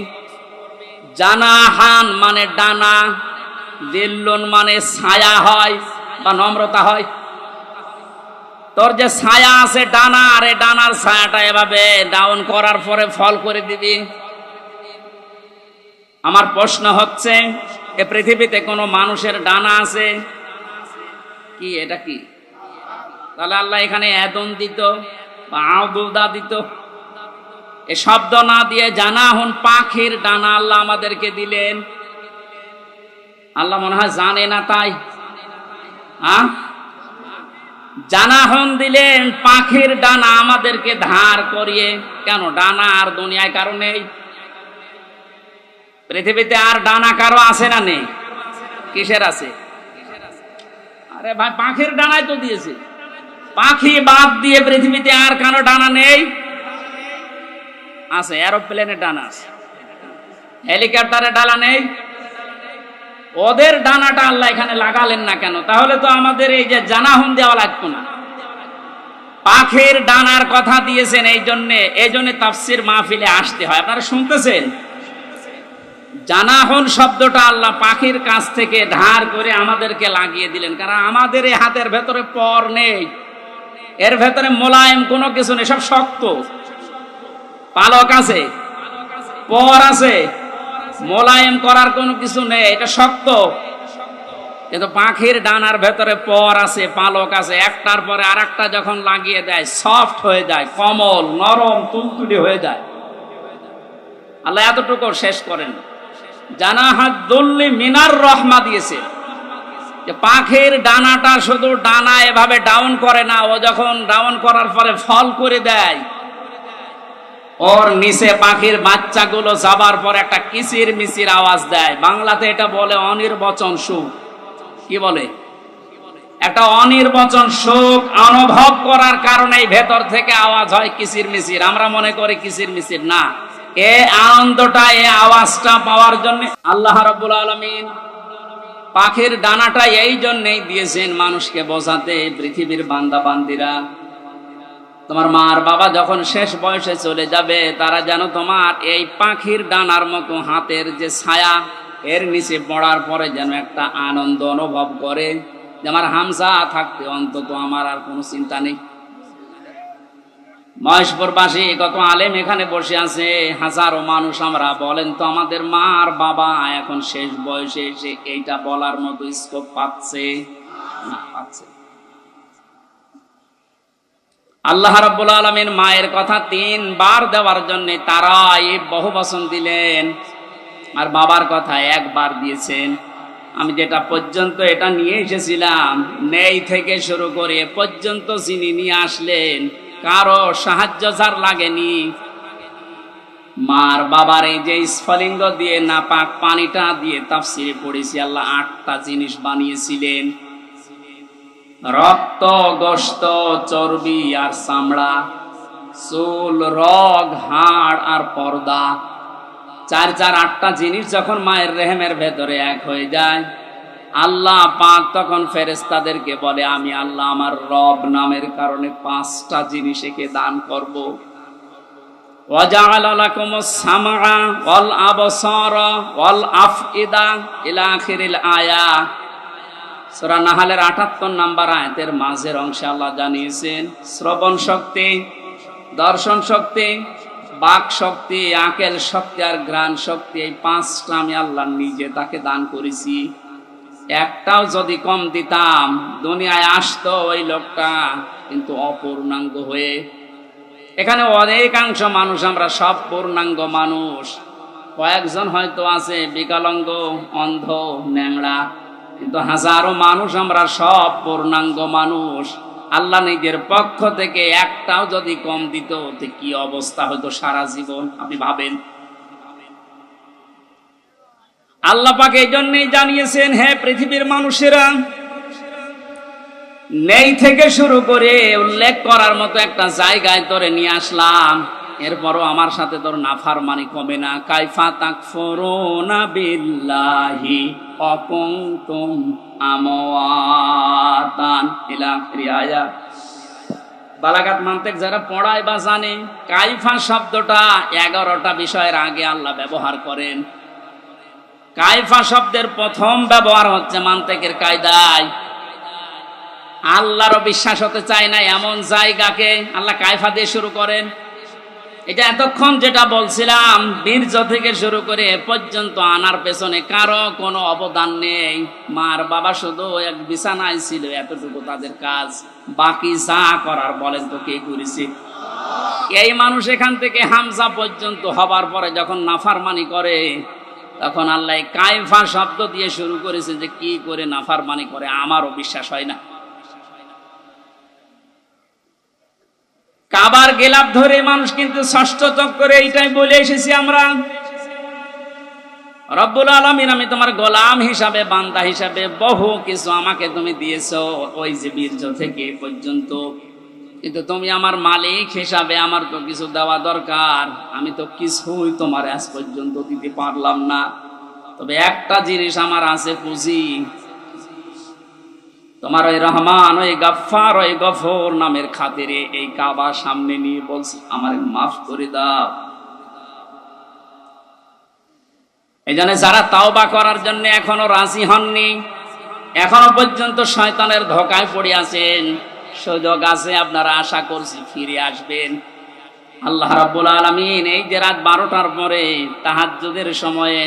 জানাহান মানে ডানা, দিল্লুন মানে ছায়া হয় বা নম্রতা হয়। তোর যে ছায়া আছে ডানা, আর এই ডানার ছায়াটা এভাবে ডাউন করার পরে ফল করে দিবি। আমার প্রশ্ন হচ্ছে, এ পৃথিবীতে কোনো মানুষের ডানা আছে কি? এটা কি? তাহলে আল্লাহ এখানে এদন দিত বা আউদুদা দিত, এ শব্দ না দিয়ে জানাহুন পাখির ডানা আল্লাহ আমাদেরকে দিলেন। আল্লাহ মনে হয় জানে না তাই জানাহুন দিলেন পাখির ডানা আমাদেরকে ধার করিয়ে। কেন? ডানা আর দুনিয়ায় কারো নেই? পৃথিবীতে আর ডানা কারো আছে না নেই? কিসের আছে? আরে ভাই পাখির ডানায় তো দিয়েছে। পাখি বাদ দিয়ে পৃথিবীতে আর কারো ডানা নেই? আছে, এরোপ্লেনের ডানা আছে, হেলিকপ্টারের ডানা নেই? ওদের ডানাটা আল্লাহ এখানে লাগালেন না কেন? তাহলে তো আমাদের এই যে জানাহুন দেওয়া লাগতো না। পাখির ডানার কথা দিয়েছেন এই জন্যে তাফসীর মাহফিলে আসতে হয়। আপনারা শুনতেছেন? জানাহুন শব্দটা আল্লাহ পাখির কাছ থেকে ধার করে আমাদেরকে লাগিয়ে দিলেন, কারণ আমাদের এই হাতের ভেতরে পর নেই, এর ভেতরে মোলায়েম কোনো কিছু নেই, সব শক্ত। পালক আছে, পর আছে, মোলায়েম করার কোনো কিছু নেই, এটা শক্ত। কিন্তু পাখির ডানার ভেতরে পর আছে, পালক আছে, একটার পরে আর একটা যখন লাগিয়ে দেয় সফট হয়ে যায়, কোমল নরম তুলতুলে হয়ে যায়। আল্লাহ এতটুকু শেষ করেন, জানাহাত দুল্লি মিনার রহমা দিয়েছে। যে পাখির ডানাটা শুধু ডানা এভাবে ডাউন করে না, ও যখন ডাউন করার পরে ফল করে দেয়, ওর নিচে পাখির বাচ্চাগুলো যাবার পর একটা কিচির মিচির আওয়াজ দেয়, বাংলাতে এটা বলে অনির্বচন সুখ। কি বলে? একটা অনির্বচন সুখ অনুভব করার কারণে ভেতর থেকে আওয়াজ হয় কিচির মিচির। আমরা মনে করি কিচির মিচির না, এ আনন্দটা, এ আওয়াজটা পাওয়ার জন্য আল্লাহ রাব্বুল আলামিন পাখির ডানাটা এই জন্যই দিয়েছেন মানুষকে বোঝাতে, পৃথিবীর বান্দা বান্দিরা, তোমার মা আর বাবা যখন শেষ বয়সে চলে যাবে, তারা যেন তোমার এই পাখির ডানার মতো হাতের যে ছায়া এর নিচে পড়ার পরে যেন একটা আনন্দ অনুভব করে যে আমার হামজা থাকতে অন্তত আমার আর কোনো চিন্তা নেই। মহেশপুরবাসী কত আলেম এখানে বসে আছে, হাজারো মানুষ। আমরা বলেন তো আমাদের মা আর বাবা এখন শেষ বয়সে এসে এইটা বলার মতো স্কোপ পাচ্ছে না? পাচ্ছে। আল্লাহ রাব্বুল আলামিন মায়ের কথা 3 বার দেওয়ার জন্য তারা এই বহু বচন দিলেন, আর বাবার কথা 1 বার দিয়েছেন। আমি যেটা পর্যন্ত এটা নিয়ে এসেছিলাম, নেই থেকে শুরু করে পর্যন্ত যিনি নিয়ে আসলেন, কারো সাহায্য যার লাগেনি। মার বাবার এই যে স্ফলিঙ্গ দিয়ে নাপাক পানিটা দিয়ে তাফসিরে পড়েছি, আল্লাহ 8টা জিনিস বানিয়েছিলেন: রক্ত, গোশত, চর্বি আর চামড়া, চুল, রগ, হাড় আর পর্দা। 8টা জিনিস যখন মায়ের রেহেমের ভেতরে এক হয়ে যায়, আল্লাহ পাক তখন ফেরেশতাদেরকে বলে, আমি আল্লাহ আমার রব নামের কারণে 5টা জিনিস একে দান করব। ওয়াজআলা লাকুমুস সামআ ওয়াল আবসারা ওয়াল আফইদা ইলা আখিরিল আয়া। সূরা নাহলের 78 নম্বর আয়াতের মাঝের অংশে আল্লাহ জানিয়েছেন, শ্রবণ শক্তি, দর্শন শক্তি, বাক শক্তি, আকেল শক্তি আর ঘ্রাণ শক্তি, এই 5টা আমি আল্লাহ নিজে তাকে দান করেছি। একটাও যদি কম দিতাম, দুনিয়ায় আসতো ওই লোকটা কিন্তু অপূর্ণাঙ্গ হয়ে। এখানে অনেকাংশ মানুষ আমরা সব পূর্ণাঙ্গ মানুষ, কয়েকজন হয়তো আছে বিকলাঙ্গ, অন্ধ, ন্যাংড়া, কিন্তু হাজারো মানুষ আমরা সব পূর্ণাঙ্গ মানুষ। আল্লাহ নিজের পক্ষ থেকে একটাও যদি কম দিত, তো কি অবস্থা হতো সারা জীবন আপনি ভাবেন। আল্লাহ পাক এই জন্যই জানিয়েছেন, হে পৃথিবীর মানুষেরা, নেই থেকে শুরু করে উল্লেখ করার মতো একটা জায়গায় তোরে নিয়ে আসলাম, এরপরও আমার সাথে তোর নাফরমানি কমে না। কাইফা তাকফুরুনা বিল্লাহি ওয়া কুনতুম আমওয়াতান ইলা আখিরি আয়াত। বালাগাত মান্তিক যারা পড়ায় বা জানে, কাইফা শব্দটা 11টা বিষয়ের আগে আল্লাহ ব্যবহার করেন। কাইফা শব্দের প্রথম ব্যবহার হচ্ছে মান্তিকের কায়দায়। আল্লাহরও বিশ্বাস হতে চায় না এমন জায়গাকে আল্লাহ কাইফা দিয়ে শুরু করেন। এটা এতক্ষণ যেটা বলছিলাম, বীর্য থেকে শুরু করে এ পর্যন্ত আনার পেছনে কারো কোনো অবদান নেই। মার বাবা শুধু এক বিছানায় ছিল, এতটুকু তাদের কাজ। বাকি যা করার বলেন তো কে করেছে? এই মানুষ এখান থেকে হামজা পর্যন্ত হবার পরে যখন নাফরমানি করে, তখন আল্লাহ কাইফা শব্দ দিয়ে শুরু করেছে যে কি করে নাফরমানি করে আমারও বিশ্বাস হয় না। কাবার গেলাপ ধরে মানুষ কিন্তু ষষ্ঠ চক্করে এইটাই বলে এসেছি আমরা, রব্বুল আলামিন আমি তোমার গোলাম হিসাবে, বান্দা হিসাবে বহু কিছু আমাকে তুমি দিয়েছো, ওই যে বীর্য থেকে পর্যন্ত, কিন্তু তুমি আমার মালিক হিসাবে আমার তো কিছু দেওয়া দরকার। আমি তো কিছুই তোমার আজ পর্যন্ত দিতে পারলাম না। তবে একটা জিনিস আমার আছে, পুঁজি। তোমার ওই রহমান, ওই গাফফার, ওই গফর নামের খাতিরে এই কাবা সামনে নিয়ে বলছি, আমার মাফ করে দাও। এই জন্য যারা তাওবা করার জন্য এখনো রাজি হননি, এখনো পর্যন্ত শয়তানের ধোঁকায় পড়ে আছেন, সুযোগ আছে, আপনারা আশা করছি ফিরে আসবেন। আল্লাহ রাব্বুল আলামিন এই যে রাত 12টার পরে তাহাজ্জুদের সময়ে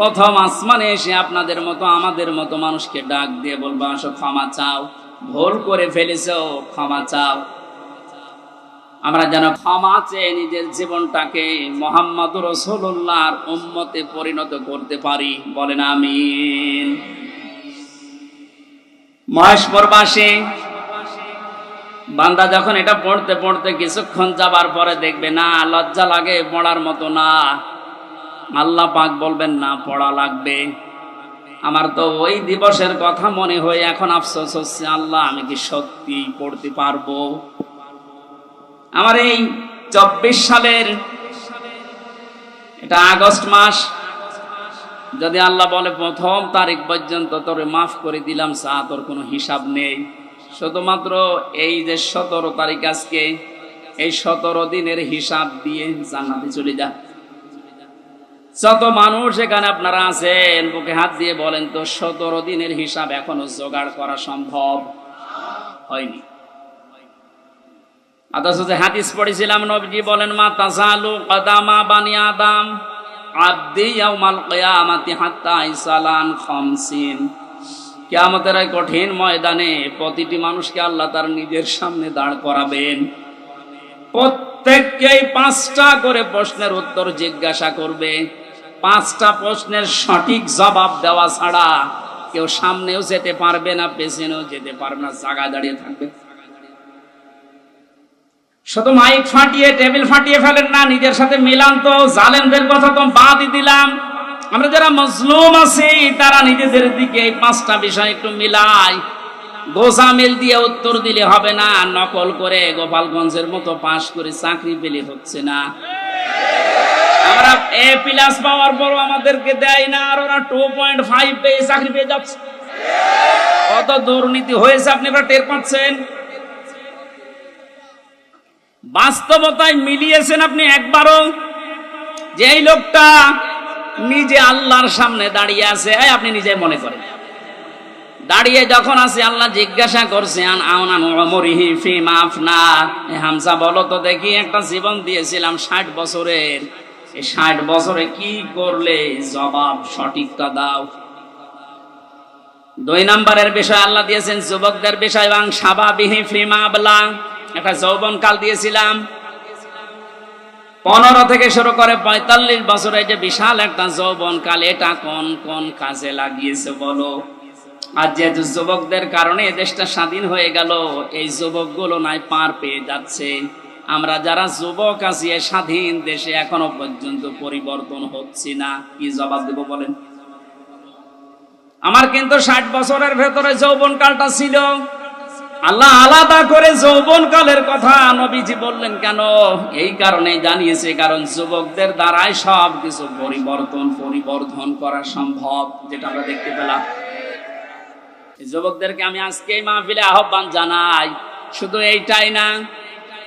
প্রথম আসমানে এসে আপনাদের মতো আমাদের মতো মানুষকে ডাক দিয়ে বলবো, আসো ক্ষমা চাও, ভুল করে ফেলেছো, ক্ষমা চাও। আমরা যেন ক্ষমা চেয়ে নিজের জীবনটাকে মুহাম্মদুর রাসূলুল্লাহর উম্মতে পরিণত করতে পারি, বলেন আমিন। মহেশপুরবাসী বান্দা যখন এটা পড়তে পড়তে কিছুক্ষণ যাবার পরে দেখবে না লজ্জা লাগে, পড়ার মতো না, আল্লাহ পাক বলবেন না পড়া লাগবে। আমার তো ওই দিবসের কথা মনে হয়ে এখন আফসোস হচ্ছে, আল্লাহ আমি কি সত্যি পড়তে পারবো? আমার এই 24 সালের এটা আগস্ট মাস, যদি আল্লাহ বলে প্রথম তারিখ পর্যন্ত তোরে মাফ করে দিলাম, তোর কোনো হিসাব নেই, শুধুমাত্র এই যে 17 তারিখ আজকে, এই 17 দিনের হিসাব দিয়ে জান্নাতে চলে যা। যত মানুষ এখানে আপনারা আছেন বুকে হাত দিয়ে বলেন তো 17 দিনের হিসাব এখনো জোগাড় করা সম্ভব হয়নি। অথচ যে হাদিস পড়েছিলাম নবীজি বলেন মা তাজালু কদামা বানি আদম আবদি ইয়াউমাল কিয়ামাতি হাত্তা ইসালান খামসিন। কিয়ামতের এই কঠিন ময়দানে প্রতিটি মানুষকে আল্লাহ তার নিজের সামনে দাঁড় করাবেন, প্রত্যেককেই 5টা করে প্রশ্নের উত্তর জিজ্ঞাসা করবে। 5টা প্রশ্নের সঠিক জবাব দেওয়া ছাড়া কেউ সামনেও যেতে পারবে না, পেছনেও যেতে পারবে না, জায়গায় দাঁড়িয়ে থাকবে। শুধু মাইক ফাটিয়ে টেবিল ফাটিয়ে ফেলেন না, নিজের সাথে মিলান তো। জালেমদের কথা তো বাদই দিলাম, আমরা যারা মজলুম আছি তারা নিজেদের দিকে এই 5টা বিষয় একটু মিলাই। গোজামিল দিয়ে উত্তর দিলে হবে না, নকল করে গোপালগঞ্জের মতো পাশ করে চাকরি পেলে হচ্ছে না। আমরা A+ পাওয়ার পরও আমাদেরকে দেয় না, আর ওরা 2.5 পেয়ে চাকরি পেয়ে যাচ্ছে। কত দুর্নীতি হয়েছে আপনি টের পাচ্ছেন। বাস্তবতায় মিলিয়েছেন আপনি একবারও যে এই লোকটা নিজে আল্লাহর সামনে দাঁড়িয়ে আছে? আপনি নিজে মনে করেন দাঁড়িয়ে যখন আছে, আল্লাহ জিজ্ঞাসা করছেন হামজা বলো তো দেখি, একটা জীবন দিয়েছিলাম 60 বছরের, এই 60 বছরে কি করলে? জবাব সঠিকটা দাও। 2 নম্বরের বিষয় আল্লাহ দিয়েছেন যুবকদের বিষয়, এবং সাবাবিহি ফিমা আবলা, একটা যৌবন কাল দিয়েছিলাম। 15 থেকে শুরু করে 45 বছরে যে বিশাল একটা যৌবন কাল, এটা কোন কোন কাজে লাগিয়েছে বলো? আর যেহেতু যুবকদের কারণে দেশটা স্বাধীন হয়ে গেল, এই যুবকগুলো নাই পার পেয়ে যাচ্ছে। আমরা যারা যুবক আছি স্বাধীন দেশে এখনো পর্যন্ত পরিবর্তন হচ্ছে না, কি জবাব দেব বলেন? আমার কিন্তু 60 বছরের ভেতরে যৌবন কালটা ছিল। আল্লাহ আলাদা করে যৌবন কালের কথা নবীজি বললেন কেন? এই কারণে জানিয়েছে, কারণ যুবকদের দ্বারাই সব কিছু পরিবর্ধন করা সম্ভব, যেটা আমরা দেখতে পেলাম। যুবকদেরকে আমি আজকে এই মাহফিলে আহ্বান জানাই, শুধু এইটাই না,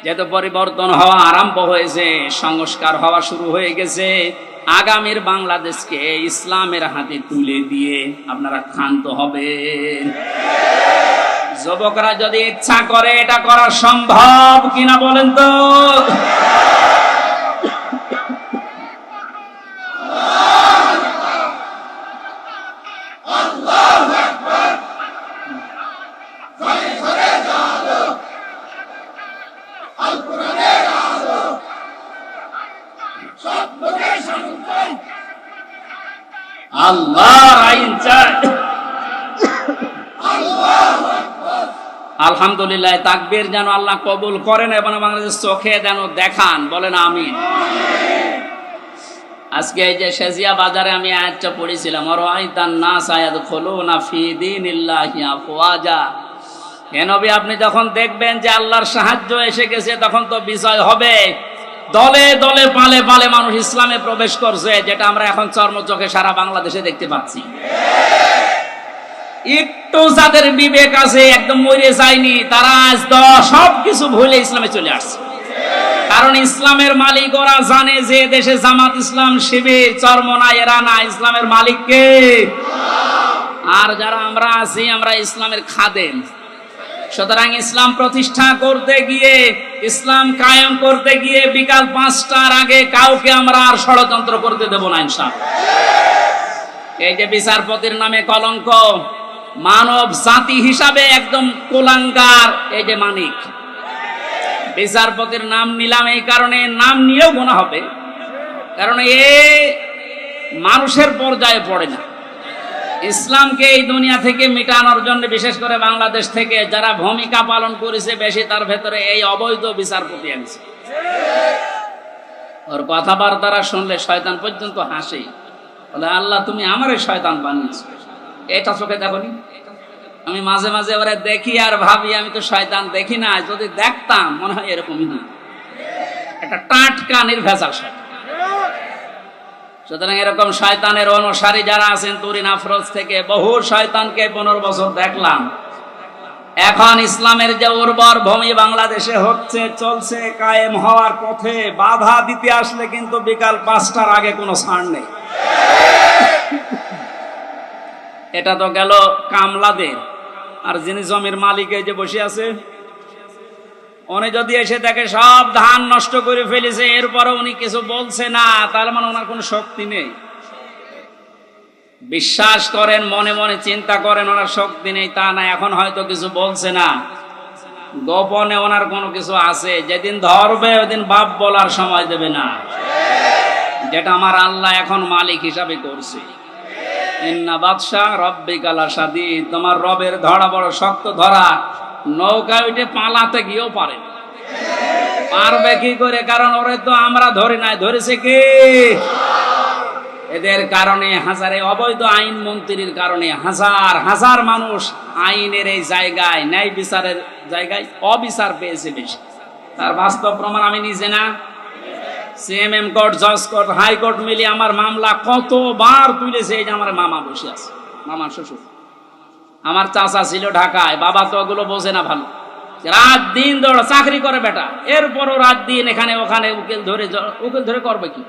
যেহেতু পরিবর্তন হওয়া আরম্ভ হয়েছে, সংস্কার হওয়া শুরু হয়ে গেছে, আগামীর বাংলাদেশকে ইসলামের হাতে তুলে দিয়ে আপনারা ক্ষান্ত হবেন। যুবকরা যদি ইচ্ছা করে এটা করা সম্ভব কিনা বলেন তো? আল্লাহর আইন চাই। আলহামদুলিল্লাহ, তাকবীর যেন আল্লাহ কবুল করেন এবং বাংলাদেশ চোখে যেন দেখান, বলেন আমিন। আজকে এই যে শেজিয়া বাজারে আমি আয়াতটা পড়েছিলাম, আরাআইতান নাস ইয়াদখুলুনা ফি দীনিল্লাহি আফওয়াজা। হে নবী, আপনি যখন দেখবেন যে আল্লাহর সাহায্য এসে গেছে, তখন তো বিজয় হবে। দলে দলে পালে পালে মানুষ ইসলামে প্রবেশ করছে, যেটা আমরা এখন চর্মচোখে সারা বাংলাদেশে দেখতে পাচ্ছি। একটু যাদের বিবেক আছে, একদম মরে যায়নি, তারা আজ সবকিছু ভুলে ইসলামে চলে আসছে। কারণ ইসলামের মালিক ওরা জানে যে দেশে জামাত ইসলাম শিবির চরমনা এরা না, ইসলামের মালিক কে? আর যারা আমরা আছি, আমরা ইসলামের খাদেম। সুতরাং ইসলাম প্রতিষ্ঠা করতে গিয়ে, ইসলাম কায়েম করতে গিয়ে বিকাল 5টার আগে কাউকে আমরা আর ষড়যন্ত্র করতে দেব না ইনশাআল্লাহ। এই যে বিচারপতির নামে কলঙ্ক, মানব জাতি হিসাবে একদম কুলাঙ্গার এই যে মানিক, বিচারপতির নাম নিলাম এই কারণে, নাম নিয়েও গুনাহ হবে, কারণ এ মানুষের পর্যায়ে পড়ে না। ইসলামকে এই দুনিয়া থেকে মিটানোর জন্য বিশেষ করে বাংলাদেশ থেকে যারা ভূমিকা পালন করেছে বেশি, তার ভেতরে এই অবৈধ বিচারপতি আছে। ওর কথাবার্তারা শুনলে শয়তান পর্যন্ত হাসে, বলে আল্লাহ তুমি আমারে শয়তান বানিয়েছো। এটা চোখে দেখনি? আমি মাঝে মাঝে ওরা দেখি আর ভাবি আমি তো শয়তান দেখি না, যদি দেখতাম মনে হয় এরকমই না, একটা টাটকা নির্ভেজাল শয়তান। সুতরাং এরকম শয়তানের অনুসারী যারা আছেন তুরিন আফরোজ থেকে বহু শয়তানকে 15 বছর দেখলাম। এখন ইসলামের যে উর্বর ভূমি বাংলাদেশে হচ্ছে, চলছে, কায়েম হওয়ার পথে বাধা দিতে আসলে কিন্তু বিকাল 5টার আগে কোনো ছাড় নেই। এটা তো গেল কামলাদের। আর যিনি জমির মালিক এই যে বসে আছে, উনি যদি এসে দেখে সব ধান নষ্ট করে ফেলেছে, এরপরে উনি কিছু বলছে না, তার মানে ওনার কোনো শক্তি নেই। বিশ্বাস করেন, মনে মনে চিন্তা করেন ওনার শক্তি নেই তা না, এখন হয়তো কিছু বলছে না, গোপনে ওনার কোনো কিছু আছে। যেদিন ধরবে ওদিন বাপ বলার সময় দেবে না, যেটা আমার আল্লাহ এখন মালিক হিসাবে করছে। ইন্না বাদশা রব্বিকা লাশাদীদ, তোমার রবের ধরা বড় শক্ত ধরা। নৌকা উঠে পালাতে গিয়েও পারবে কি করে? কারণ ওরে তো আমরা ধরি নাই, ধরেছে কি? এদের কারণে হাজারে অবৈধ আইন মন্ত্রীর কারণে হাজার হাজার মানুষ আইনের এই জায়গায়, ন্যায় বিচারের জায়গায় অবিচার পেয়েছে বেশি। তার বাস্তব প্রমাণ আমি নিজে না, সিএমএম কোর্ট, জজ কোর্ট, হাইকোর্ট মিলিয়ে আমার মামলা কতবার তুলেছে। এই যে আমার মামা বসে আছে, মামার শ্বশুর, আমার চাচা ছিল ঢাকায়, বাবা তো ওগুলো বোঝে না ভালো, রাত দিন দৌড়া চাকরি করে বেটা, এরপরও রাত দিন এখানে ওখানে উকিল ধরে করবে কি?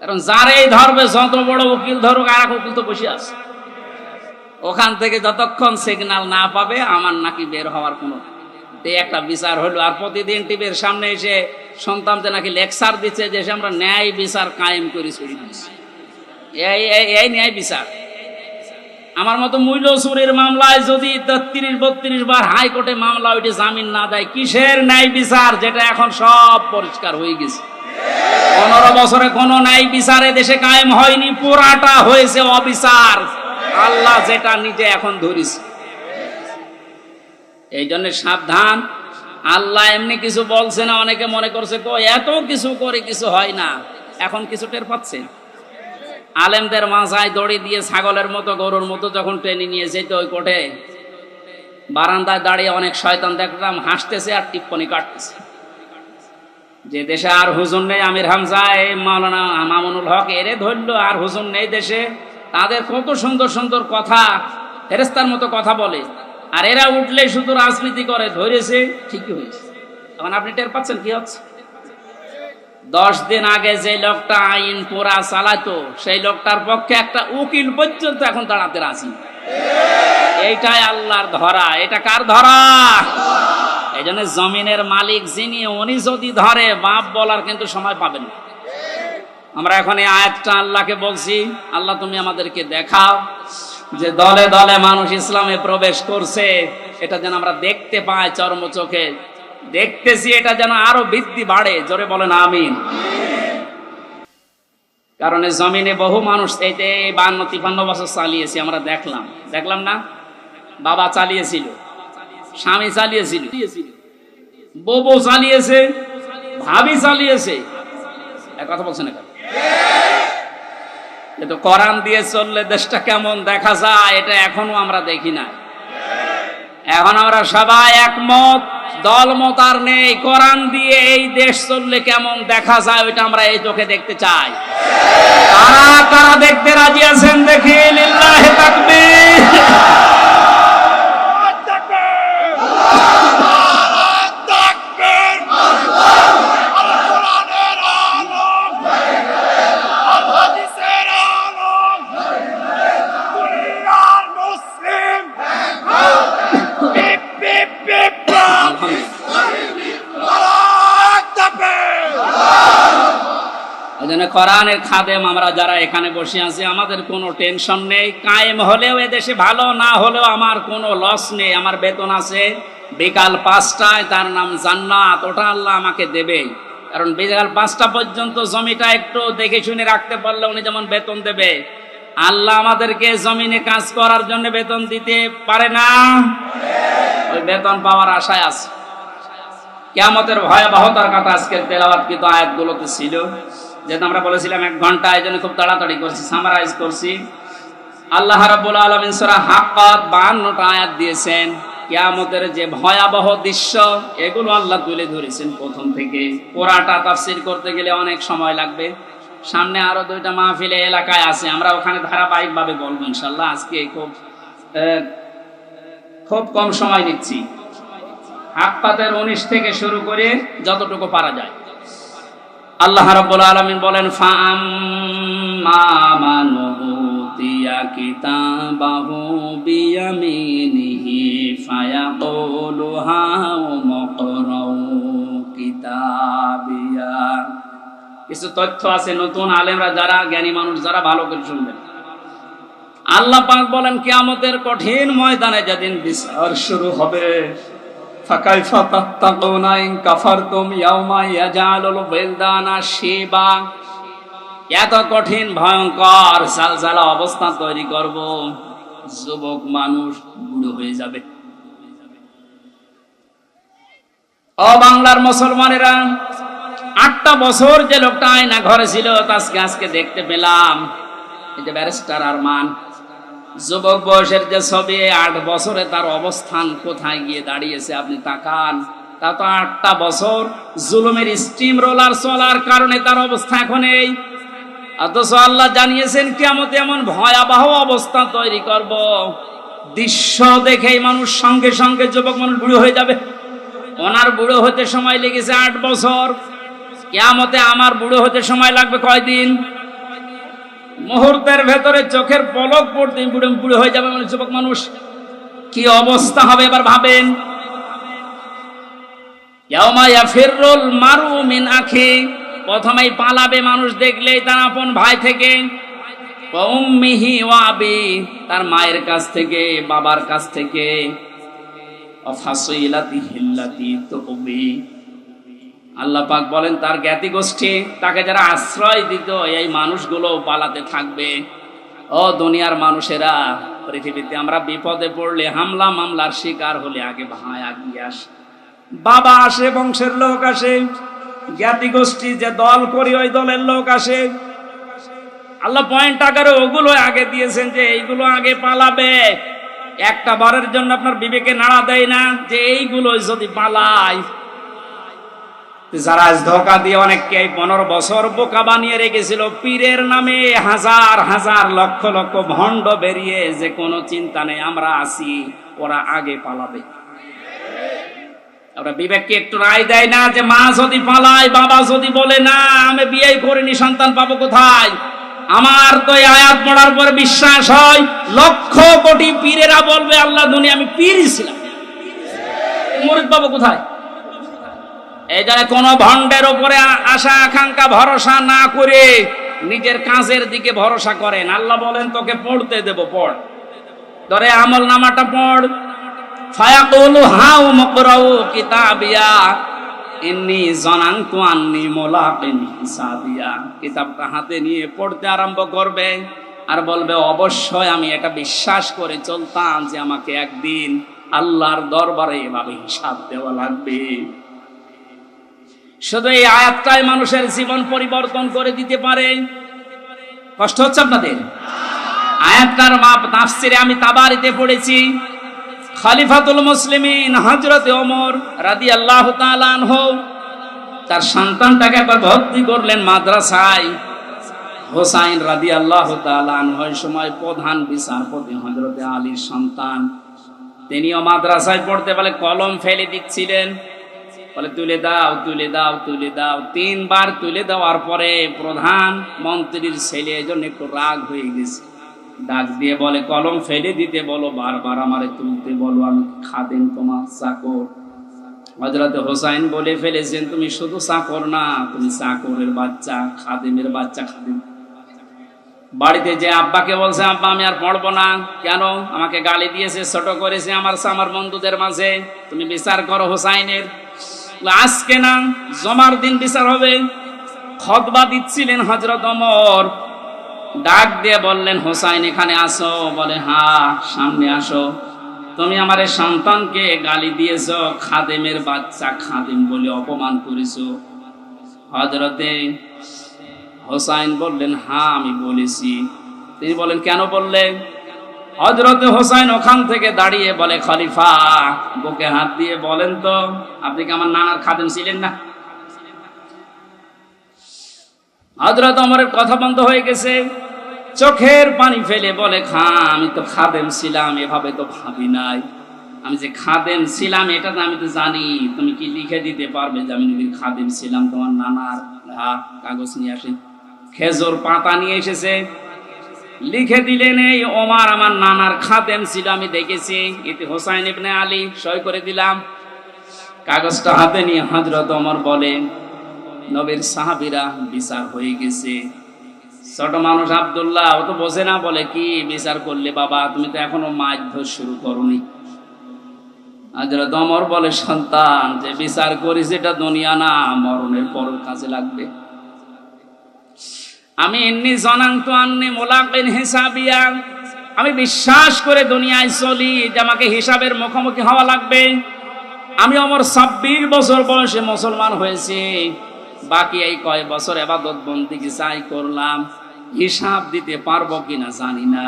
কারণ যারেই ধরবে, যত বড় উকিল ধরুক, আর এক উকিল তো বসে আছে। ওখান থেকে যতক্ষণ সিগন্যাল না পাবে আমার নাকি বের হওয়ার কোনো একটা বিচার হলো। আর প্রতিদিন টিভির সামনে এসে শুনতাম যে নাকি লেকচার দিচ্ছে যে আমরা ন্যায় বিচার কায়েম করে চলে দিচ্ছি। এই ন্যায় বিচার আমার মতো মূল্য চুরির মামলায় যদি 33-32 বার হাইকোর্টে মামলা ওইটি জামিন না দেয়, কিসের ন্যায় বিচার? যেটা এখন সব পরিষ্কার হয়ে গেছে। 15 বছরে কোনো ন্যায় বিচারে দেশে কায়েম হয়নি, পুরাটা হয়েছে অবিচার। আল্লাহ যেটা নিজে এখন ধরিস। এই জন্য সাবধান, আল্লাহ এমনি কিছু বলছে না। অনেকে মনে করছে এত কিছু করে কিছু হয় না, এখন কিছু টের পাচ্ছে। আলেমদের মাথায় দড়ি দিয়ে ছাগলের মতো গরুর মতো যখন ট্রেনে নিয়ে যেত, ওই কোর্টে বারান্দায় দাঁড়িয়ে অনেক শয়তান দেখলাম হাসতেছে আর টিপ্পনি কাটতেছে। যে দেশে আর হুজুর নেই, আমির হামজা, এই মাওলানা মামুনুল হক, এরে ধরলো, আর হুজুর নেই দেশে। তাদের কত সুন্দর সুন্দর কথা, ফেরেস্তার মতো কথা বলে, আর এরা উঠলে শুধু রাজনীতি করে। ধরেছে, ঠিকই হয়েছে। এখন আপনি টের পাচ্ছেন কি হচ্ছে? 10 দিন আগে যে লোকটা আইন পুরা চালাতো, সেই লোকটার পক্ষে একটা উকিল পর্যন্ত এখন দাঁড়াতে রাজি। এইটাই আল্লাহর ধরা। এটা কার ধরা? এই জন্য জমিনের মালিক যিনি, উনি যদি ধরে, বাপ বলার কিন্তু সময় পাবেন না। আমরা এখন এই আয়াতটা আল্লাহকে বলছি, আল্লাহ তুমি আমাদেরকে দেখাও যে দলে দলে মানুষ ইসলামে প্রবেশ করছে। এটা যেন আমরা দেখতে পাই, চর্ম চোখে দেখতেছি, এটা যেন আরো বৃদ্ধি বাড়ে। জোরে বলেন আমিন। কারণ জমিনে বহু মানুষ এই 52-53 বছর চালিয়েছি, আমরা দেখলাম না? বাবা চালিয়েছিল, স্বামী চালিয়েছিল, বউ চালিয়েছে, ভাবি চালিয়েছে। এক কথা বলছেন না? কিন্তু কোরআন দিয়ে চললে দেশটা কেমন দেখা যায়, এটা এখনো আমরা দেখি না। এখন আমরা সবাই একমত, দলমত আর নেই। কোরআন দিয়ে এই দেশ চললে কেমন দেখা যায়, ওইটা আমরা এই চোখে দেখতে চাই। কারা কারা দেখতে রাজি আছেন দেখি? লিল্লাহি তাকবীর। কোরআনের খাদেম আমরা যারা এখানে বসে আছি, আমাদের কোনো টেনশন নেই। কায়েম হলেও এদেশে ভালো, না হলেও আমার কোনো লস নেই। আমার বেতন আছে বিকাল 5টায়, তার নাম জান্নাত। ওটা আল্লাহ আমাকে দেবেই। কারণ বিকাল 5টা পর্যন্ত জমিটা একটু দেখে শুনে রাখতে পারলে উনি যেমন বেতন দেবে, আল্লাহ আমাদেরকে জমিনে কাজ করার জন্য বেতন দিতে পারে না, ওই বেতন পাওয়ার আশায় আছে। কিয়ামতের ভয়াবহতার কথা আজকের তেলাওয়াতকৃত আয়াতগুলোতে ছিল। যেহেতু আমরা বলেছিলাম 1 ঘন্টা, এই জন্য খুব তাড়াতাড়ি করছি, সামারাইজ করছি। আল্লাহ রাব্বুল আলামিন সূরা হাক্কাত 52টা আয়াত দিয়েছেন। কিয়ামতের যে ভয়াবহ দৃশ্য, এগুলো আল্লাহ তুলে ধরেছেন প্রথম থেকে। পুরাটা তাফসীর করতে গেলে অনেক সময় লাগবে। সামনে আরো 2টা মাহফিলে এলাকায় আছে, আমরা ওখানে ধারাবাহিকভাবে বলবো ইনশাআল্লাহ। আজকে খুব কম সময় নিচ্ছি। হাক্কাতের 19 থেকে শুরু করে যতটুকু পারা যায়। আল্লাহ রাব্বুল আলামিন বলেন, ফাআম্মা মান উতিয়া কিতাবাহু বিয়ামিনিহি ফায়াকুলু হাউমুকরাউ কিতাবিয়া। কিছু তথ্য আছে নতুন আলেমরা যারা জ্ঞানী মানুষ যারা ভালো করে শুনবেন। আল্লাহ পাক বলেন, কিয়ামতের কঠিন ময়দানে যেদিন বিচার শুরু হবে, ফাকাইফা তাত্তাকুনা ইন কাফারতুম ইয়াওমা ইয়াজালুল বিলদানা শিবা। এত কঠিন ভয়ঙ্কর সালসালা অবস্থা তৈরি করব, যুবক মানুষ বুড়ো হয়ে যাবে। ও বাংলার মুসলমানেরা, 8টা বছর যে লোকটা আয়না ঘরে ছিল, আজকে দেখতে পেলাম। এই যে ব্যারিস্টার আরমান, যুবক বয়সের যে ছবি, 8 বছরে তার অবস্থান কোথায় গিয়ে দাঁড়িয়েছে আপনি তাকান। তা তো 8টা বছর জুলুমের স্টিম রোলার চলার কারণে তার অবস্থা এখন এই। অথচ আল্লাহ জানিয়েছেন কিয়ামতে এমন ভয়াবহ অবস্থা তৈরি করব, দৃশ্য দেখেই মানুষ সঙ্গে সঙ্গে যুবক মানুষ বুড়ো হয়ে যাবে। ওনার বুড়ো হতে সময় লেগেছে 8 বছর, কিয়ামতে আমার বুড়ো হতে সময় লাগবে কয়দিন? মুহূর্তের ভেতরে চোখের পলক পড়তে বুড়ো হয়ে যাবে যুবক মানুষ। কি অবস্থা হবে এবার ভাবেন। ইয়াউমা ইয়াফিরুল মারু মিন আখি, প্রথমেই পালাবে মানুষ দেখলেই তার আপন ভাই থেকে। ওয়া উম্মিহি ওয়া আবি, তার মায়ের কাছ থেকে, বাবার কাছ থেকে। ওয়া ফাসিলাতিহি আল্লাতী তুবি, আল্লাহ পাক বলেন তার জ্ঞাতি গোষ্ঠী, তাকে যারা আশ্রয় দিত, এই মানুষগুলো পালাতে থাকবে। ও দুনিয়ার মানুষেরা, পৃথিবীতে আমরা বিপদে পড়লে, হামলা মামলার শিকার হলে আগে ভাই আগিয়ে আসে, বাবা আসে, বংশের লোক আসে, জ্ঞাতি গোষ্ঠী যে দল করি ওই দলের লোক আসে। আল্লাহ পয়েন্ট আকারে ওগুলো আগে দিয়েছেন যে এইগুলো আগে পালাবে। একটা বারের জন্য আপনার বিবেকে নাড়া দেয় না যে এইগুলো যদি পালায়? যারা ধোঁকা দিয়ে অনেককে 15 বছর বোকা বানিয়ে রেখেছিল, পীরের নামে হাজার হাজার লক্ষ লক্ষ ভণ্ড বেরিয়ে, যে কোনো চিন্তা নেই আমরা আছি, ওরা আগে পালাবে। আমরা বিবেককে একটু রায় দেয় না যে মা যদি পালায়, বাবা যদি বলে না আমি বিয়ে করিনি, সন্তান পাবো কোথায়? আমার তো এই আয়াত পড়ার পর বিশ্বাস হয়, লক্ষ কোটি পীরেরা বলবে আল্লাহ দুনিয়া আমি পীর ছিলাম, মুরিদ পাবো কোথায়? এই জন্য কোন ভণ্ডের উপরে আশা আকাঙ্ক্ষা ভরসা না করে নিজের কাজের দিকে ভরসা করেন। আল্লাহ বলেন তোকে পড়তে দেব, পড়, ধরে আমল নামাটা পড়। ফায়াকুলু হাউ মুকরাউ কিতাবিয়া ইন্নী যানানতু আন্নী মুলাকিন হিসাবিয়া। কিতাবটা হাতে নিয়ে পড়তে আরম্ভ করবে আর বলবে অবশ্যই আমি এটা বিশ্বাস করে চলতাম যে আমাকে একদিন আল্লাহর দরবারে এভাবে হিসাব দেওয়া লাগবে। শুধু এই আয়াতটাই মানুষের জীবন পরিবর্তন করে দিতে পারে। কষ্ট হচ্ছে আপনাদের? আয়াতটার তাফসিরে আমি তাবারিতে পড়েছি, খলিফাতুল মুসলিমিন হযরত ওমর রাদিয়াল্লাহু তাআলা আনহু তার সন্তানটাকে একবার ভর্তি করলেন মাদ্রাসায়। হোসাইন রাদিয়াল্লাহু তাআলা আনহু ওই সময় প্রধান বিচারপতি হযরত আলীর সন্তান, তিনিও মাদ্রাসায় পড়তে বলে কলম ফেলে দিচ্ছিলেন, বলে তুলে দাও তুলে দাও তুলে দাও। 3 বার তুলে দেওয়ার পরে প্রধান মন্ত্রীর ছেলে এজন্য একটু রাগ হয়ে গেছে, ডাক দিয়ে বলে কলম ফেলে দিতে বলো, বারবার আমারে তুলতে বলো, আমি খাদেম তোমার চাকর। হযরত হোসাইন বলে ফেলেছেন তুমি শুধু চাকর না, তুমি চাকরের বাচ্চা, খাদেমের বাচ্চা। খাদেম বাড়িতে যে আব্বাকে বলছে আব্বা আমি আর পড়বো না, কেন? আমাকে গালি দিয়েছে, ছোট করেছে আমার বন্ধুদের মাঝে, তুমি বিচার করো হোসাইনের। আজকে না, জমার দিন বিচার হবে। খুতবা দিচ্ছিলেন হযরত ওমর, ডাক দিয়ে বললেন, হোসাইন এখানে আসো। বলে, হ্যাঁ সামনে আসো। তুমি আমার সন্তানকে গালি দিয়েছ, খাদেমের বাচ্চা, খাদেম বলে অপমান করেছো। হযরতে হোসাইন বললেন, হ্যাঁ আমি বলেছি। তিনি বলেন, কেন বললেন? হযরতে হোসাইন ওখান থেকে দাঁড়িয়ে বলে, খলিফা বুকে হাত দিয়ে বলেন তো, আপনি কি আমার নানার খাদেম ছিলেন না? হযরত ওমরের কথা বন্ধ হয়ে গেছে, চোখের পানি ফেলে বলে, আমি তো খাদেম ছিলাম, এভাবে তো ভাবি নাই। আমি যে খাদেম ছিলাম এটা তো আমি তো জানি। তুমি কি লিখে দিতে পারবে যে আমি নবীর খাদেম ছিলাম? তোমার নানার কাগজ নিয়ে আসেন। খেজুর পাতা নিয়ে এসেছে, লিখে দিলেন, এই ওমর আমার নানার খাদেম ছিল, আমি দেখেছি। এতে হোসাইন ইবনে আলী সই করে দিলাম। কাগজটা হাতে নিয়ে হযরত ওমর বলেন, নবীর সাহাবীরা বিচার হয়ে গেছে। ছোট মানুষ আব্দুল্লাহ, ও তো বোঝে না। বলে, কি বিচার করলে বাবা? তুমি তো এখনো মারধর শুরু করনি। হযরত ওমর বলে, সন্তান, যে বিচার করিস এটা দুনিয়া না, মরণের পর কাজে লাগবে। আমি ইন্নী জানান্তু আন্নী মুলাকিন হিসাবিয়া, আমি বিশ্বাস করে দুনিয়ায় চলি যে আমাকে হিসাবের মুখোমুখি হওয়া লাগবে। আমি ওমর 26 বছর বয়সে মুসলমান হয়েছি। বাকি এই কয় বছর ইবাদত বন্দেগী চাই করলাম, হিসাব দিতে পারবো কিনা জানি না।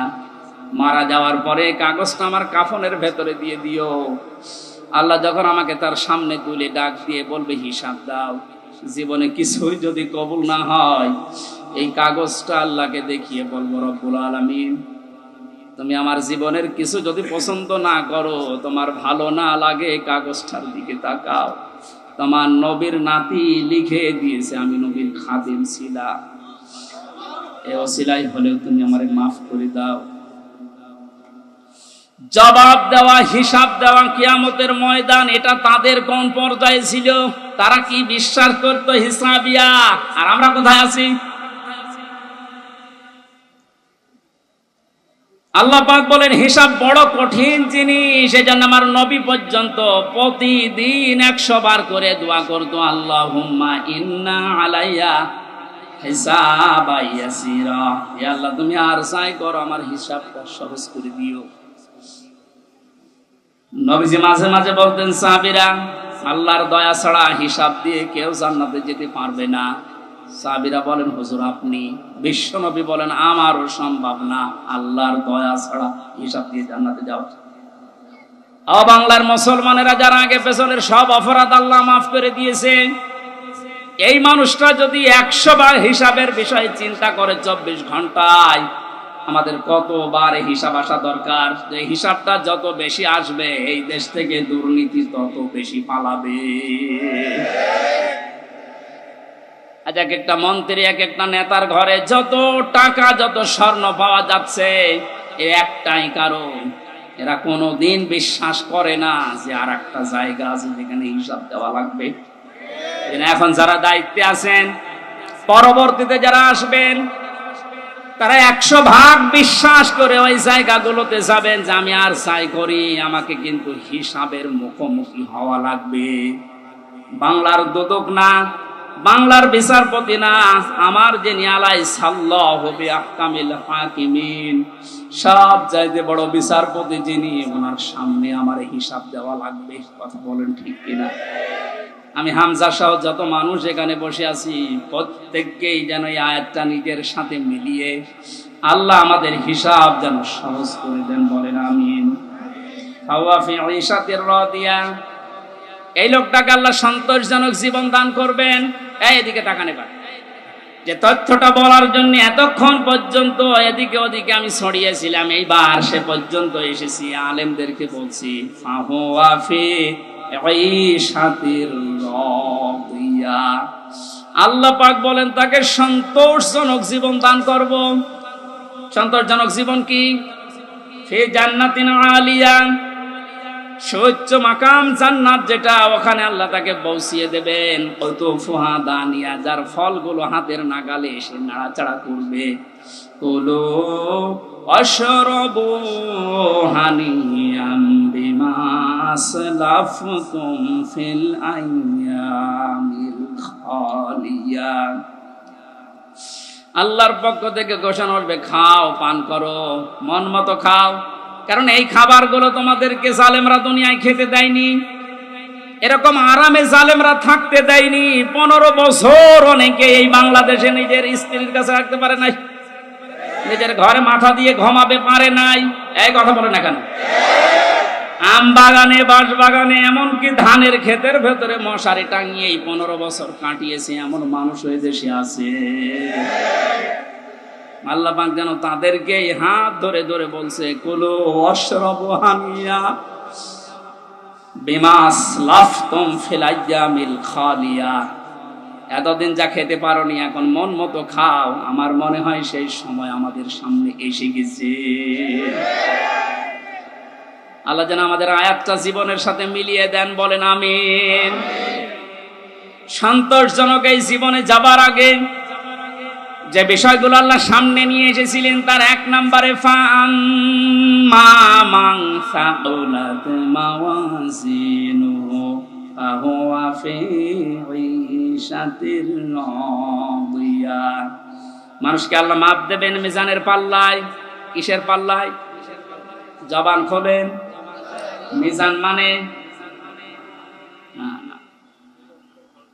মারা যাওয়ার পরে কাগজটা আমার কাফনের ভেতরে দিয়ে দিও। আল্লাহ যখন আমাকে তার সামনে তুলে ডাক দিয়ে বলবে, হিসাব দাও, জীবনে কিছুই যদি কবুল না হয়, এই কাগজটা আল্লাহকে দেখিয়ে বলবো, রব্বুল আলামিন, তুমি আমার জীবনের কিছু যদি পছন্দ না করো, তোমার ভালো না লাগে, কাগজটার দিকে তাকাও, তোমার নবীর নাতি লিখে দিয়েছে আমি নবীর খাদেম ছিলাম, এই ওসিলাই হলেও তুমি আমারে মাফ করে দাও। জবাব দেওয়া, হিসাব দেওয়া কিয়ামতের ময়দান, এটা তাদের কোন পর্যায়ে ছিল? তারা কি বিশ্বাস করতো হিসাবিয়া? আর আমরা কোথায় আছি? আল্লাহ পাক বলেন, হিসাব বড় কঠিন জিনিস। এজন্য আমার নবী পর্যন্ত প্রতিদিন 100 বার করে দোয়া করতো, আল্লাহুম্মা ইন্না আলাইয়া হিসাবা ইয়াসিরা, হে আল্লাহ তুমি আর চাই করো, আমার হিসাবটা সহজ করে দিও। নবীজি মাঝে মাঝে বলতেন, সাহাবীরা, আল্লাহর দয়া ছাড়া হিসাব দিয়ে কেউ জান্নাতে যেতে পারবে না। সাহাবীরা বলেন, হুজুর আপনি? বিশ্ব নবী বলেন, আমারও সম্ভব না আল্লাহর দয়া ছাড়া হিসাব দিয়ে জান্নাতে যাওয়া। বাংলার মুসলমানেরা যারা আগে পেছনের সব অপরাধ আল্লাহ মাফ করে দিয়েছে, এই মানুষটা যদি 100 বার হিসাবের বিষয়ে চিন্তা করে 24 ঘন্টায়, আমাদের কতবার হিসাব আসা দরকার। যে হিসাবটা যত বেশি আসবে, এই দেশ থেকে দুর্নীতি তত বেশি পালাবে। আজ এক একটা মন্ত্রী, এক একটা নেতার ঘরে যত টাকা, যত স্বর্ণ পাওয়া যাচ্ছে, এর একটাই কারণ, এরা কোনোদিন বিশ্বাস করে না যে আর একটা জায়গা আছে যেখানে হিসাব দেওয়া লাগবে। এখন যারা দায়িত্বে আছেন, পরবর্তীতে যারা আসবেন, তারা 100 ভাগ বিশ্বাস করে ওই জায়গাগুলোতে যাবেন যে আমি আর চাই করি, আমাকে কিন্তু হিসাবের মুখোমুখি হওয়া লাগবে। বাংলার দুদক না, বাংলার বিচারপতি না, আমার যে নিয়ালাই সাল্লাহু বিআহকামিল হাকিমিন, সব চাইতে বড় বিচারপতি যিনি, ওনার সামনে আমার হিসাব দেওয়া লাগবে। কথা বলেন ঠিক কিনা? আমি হামজা সহ যত মানুষ এখানে বসে আছি, প্রত্যেককেই যেন এই আয়াতটা নিজের সাথে মিলিয়ে আল্লাহ আমাদের হিসাব যেন সহজ করে দেন। বলেন আমিন। ফাওয়া ফি ঈশাতির রাদিয়া, এই লোকটাকে আল্লাহ সন্তোষজনক জীবন দান করবেন। এদিকে তাকান এবার। যে তথ্যটা বলার জন্য এতক্ষণ পর্যন্ত এদিকে ওদিকে আমি ছড়িয়েছিলাম, এইবার সে পর্যন্ত এসেছি। আলেমদেরকে বলছি, ফাওয়া ফি ঈশাতির রাদিয়া, আল্লাহ পাক বলেন তাকে সন্তোষজনক জীবন দান করব। সন্তোষজনক জীবন কি? ফি জান্নাতিন আলিয়া, সুউচ্চ মাকাম জান্নাত যেটা, ওখানে আল্লাহ তাকে পৌঁছিয়ে দেবেন। কুতুফুহা দানিয়া, যার ফলগুলো হাতের নাগালে এসে নাড়াচাড়া করবে। কুলু ওয়াশরাবু হানিয়াম বিমা আসলাফতুম ফিল আইয়ামিল খালিয়া। আল্লাহর পক্ষ থেকে ঘোষণা আসবে, খাও, পান করো, মন মতো খাও। কারণ এই খাবারগুলো তোমাদেরকে জালেমরা দুনিয়ায় খেতে দেয়নি, এরকম আরামে জালেমরা থাকতে দেয়নি। 15 বছর অনেকে এই বাংলাদেশে নিজের স্ত্রীর কাছে রাখতে পারে নাই, নিজের ঘরে মাথা দিয়ে ঘুমাবে পারে নাই। এই কথা বলে না কেন? আম বাগানে, বাঁশ বাগানে, এমনকি ধানের ক্ষেতের ভেতরে মশারি টাঙিয়ে 15 বছর কাটিয়েছে এমন মানুষ হয়ে দেশে আছে। আল্লাহ পাক যেন তাদেরকে হাত ধরে ধরে বলছে, কুলু ওয়াশরাবু হানিয়া বিমা আসলাফতুম ফিল আইয়ামিল খালিয়া। এতদিন যা খেতে পারোনি এখন মন মতো খাও। আমার মনে হয় সেই সময় আমাদের সামনে এসে গেছে। আল্লাহ যেন আমাদের আয়াতটা জীবনের সাথে মিলিয়ে দেন, বলেন আমিন। সন্তোষজনক এই জীবনে যাবার আগে যে বিষয়গুলো আল্লাহ সামনে নিয়ে এসেছিলেন তার 1 নম্বরে ফাআম্মা মান সাকুলাত মাওয়াজিনুহু ফাহুয়া ফি ঈশাতির রাদিয়া। মানুষকে আল্লাহ মাপ দেবেন মিজানের পাল্লায়। কিসের পাল্লায়? জবান খোলেন। মিজান মানে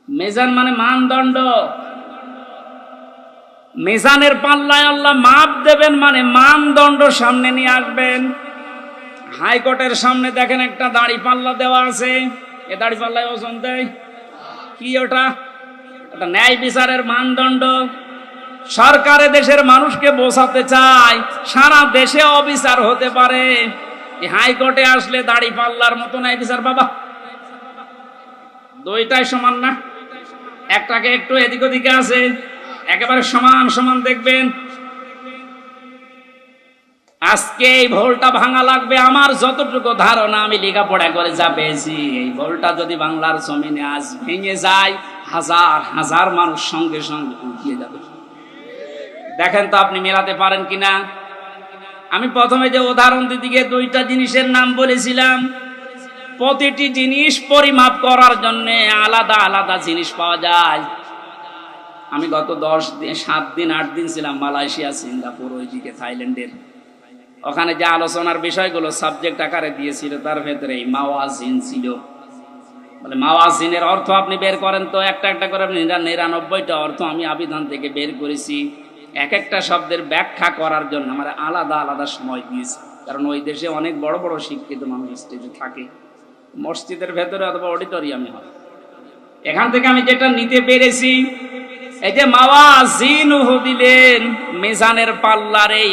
মিজান মানে মানদণ্ড। মিজানের পাল্লায় আল্লাহ মাপ দেবেন মানে মানদণ্ড সামনে নিয়ে আসবেন। হাইকোর্টের সামনে দেখেন একটা দাড়ি পাল্লা দেওয়া আছে, এ দাড়ি পাল্লায় ওজন দেয় কি? ওটা ন্যায় বিচারের মানদণ্ড। সরকারে দেশের মানুষকে বোঝাতে চায় সারা দেশে অবিচার হতে পারে, হাইকোর্টে আসলে দাড়ি পাল্লার মতো ন্যায় বিচার বাবা। দুইটাই সমান না, একটাকে একটু এদিক ওদিকে আছে, একেবারে সমান সমান দেখবেন। আজকে এই ভোলটা ভাঙা লাগবে। আমার যতটুকু ধারণা, আমি লেখাপড়া করে যা পেয়েছি, এই ভোলটা যদি বাংলার জমিনে আজ ভেঙে যায়, হাজার হাজার মানুষ সঙ্গে সঙ্গে উঠিয়ে যাবে। দেখেন তো আপনি মেলাতে পারেন কিনা। আমি প্রথমে যে উদাহরণ দিকে 2টা জিনিসের নাম বলেছিলাম, প্রতিটি জিনিস পরিমাপ করার জন্য আলাদা আলাদা জিনিস পাওয়া যায়। আমি গত 7 দিন 8 দিন ছিলাম মালয়েশিয়া, সিঙ্গাপুর, ওইদিকে থাইল্যান্ডের। ওখানে যে আলোচনার বিষয়গুলো সাবজেক্ট আকারে দিয়েছিল তার ভেতরে মাওয়াজিন ছিল। বলে মাওয়াজিনের অর্থ আপনি বের করেন তো। একটা একটা করে 99টা অর্থ আমি আবিধান থেকে বের করেছি। এক একটা শব্দের ব্যাখ্যা করার জন্য আমার আলাদা আলাদা সময় দিয়েছে। কারণ ওই দেশে অনেক বড় বড় শিক্ষিত মানুষ স্টেজে থাকে, মসজিদের ভেতরে অথবা অডিটোরিয়ামে হয়। এখান থেকে আমি যেটা নিতে পেরেছি, এই যে মাওয়াজিনুহু দিলেন, মিজানের পাল্লার এই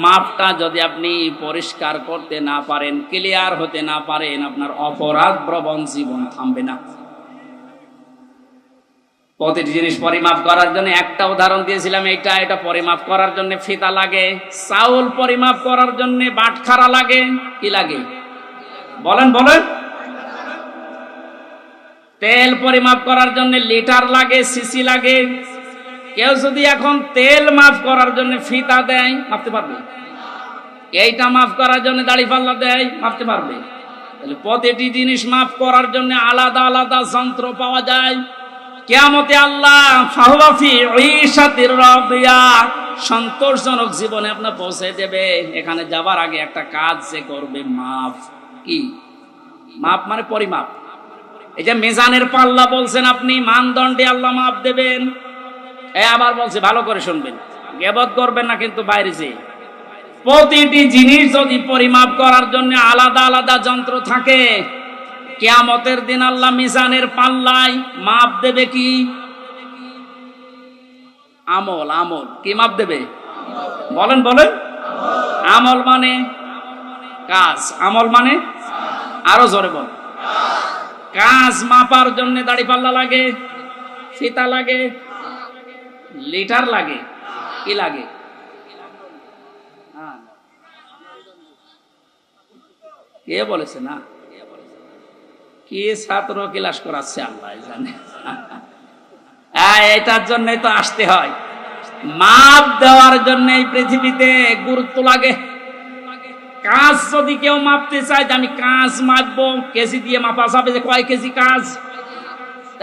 মাপটা যদি আপনি পরিষ্কার করতে না পারেন, ক্লিয়ার হতে না পারেন, আপনার অপরাধ প্রবণ জীবন থামবে না। প্রতিটি জিনিস পরিমাপ করার জন্য একটা উদাহরণ দিয়েছিলাম, এটা পরিমাপ করার জন্য ফিতা লাগে। চাউল পরিমাপ করার জন্য বাটখারা লাগে। কি লাগে বলেন বলেন? তেল পরিমাপ করার জন্য লিটার লাগে, সিসি লাগে। কেউ যদি এখন তেল মাপ করার জন্য ফিতা দেয়, মাপতে পারবে? এইটা মাপ করার জন্য দাড়ি পাল্লা দেয়, মাপতে পারবে? তাহলে প্রতিটি জিনিস মাপ করার জন্য আলাদা আলাদা যন্ত্র পাওয়া যায়। কিয়ামতে আল্লাহ ফাহুয়া ফি ঈশাতির রাদিয়া, সন্তোষজনক জীবনে আপনার পৌঁছে দেবে। এখানে যাবার আগে একটা কাজ যে করবে, মাপ। কি মাপ? মানে পরিমাপ। এই যে মিজানের পাল্লা বলছেন আপনি, মানদণ্ডে আল্লাহ মাপ দেবেন। আবার বলছে ভালো করে শুনবেন, গীবত করবেন না কিন্তু বাইরে যে। প্রতিটি জিনিস যদি পরিমাপ করার জন্য আলাদা আলাদা যন্ত্র থাকে, কিয়ামতের দিন আল্লাহ মিজানের পাল্লায় মাপ দেবে কি? আমল। আমল কি মাপ দেবে? বলেন বলেন? আমল মানে কাজ, আমল মানে আরো জোরে বল। কাজ মাপার জন্য দাড়ি পাল্লা লাগে, ফিতা লাগে, লিটার লাগে। কি লাগে? কে বলেছে না? কি ছাত্র ক্লাস করাচ্ছে আল্লাহ জানে। এটার জন্যই তো আসতে হয়। মাপ দেওয়ার জন্য এই পৃথিবীতে গুরুত্ব লাগে। কাজ যদি কেউ মাপতে চায় যে আমি কাজ মাপবো, কেজি দিয়ে মাপা যাবে যে কয় কেজি কাজ।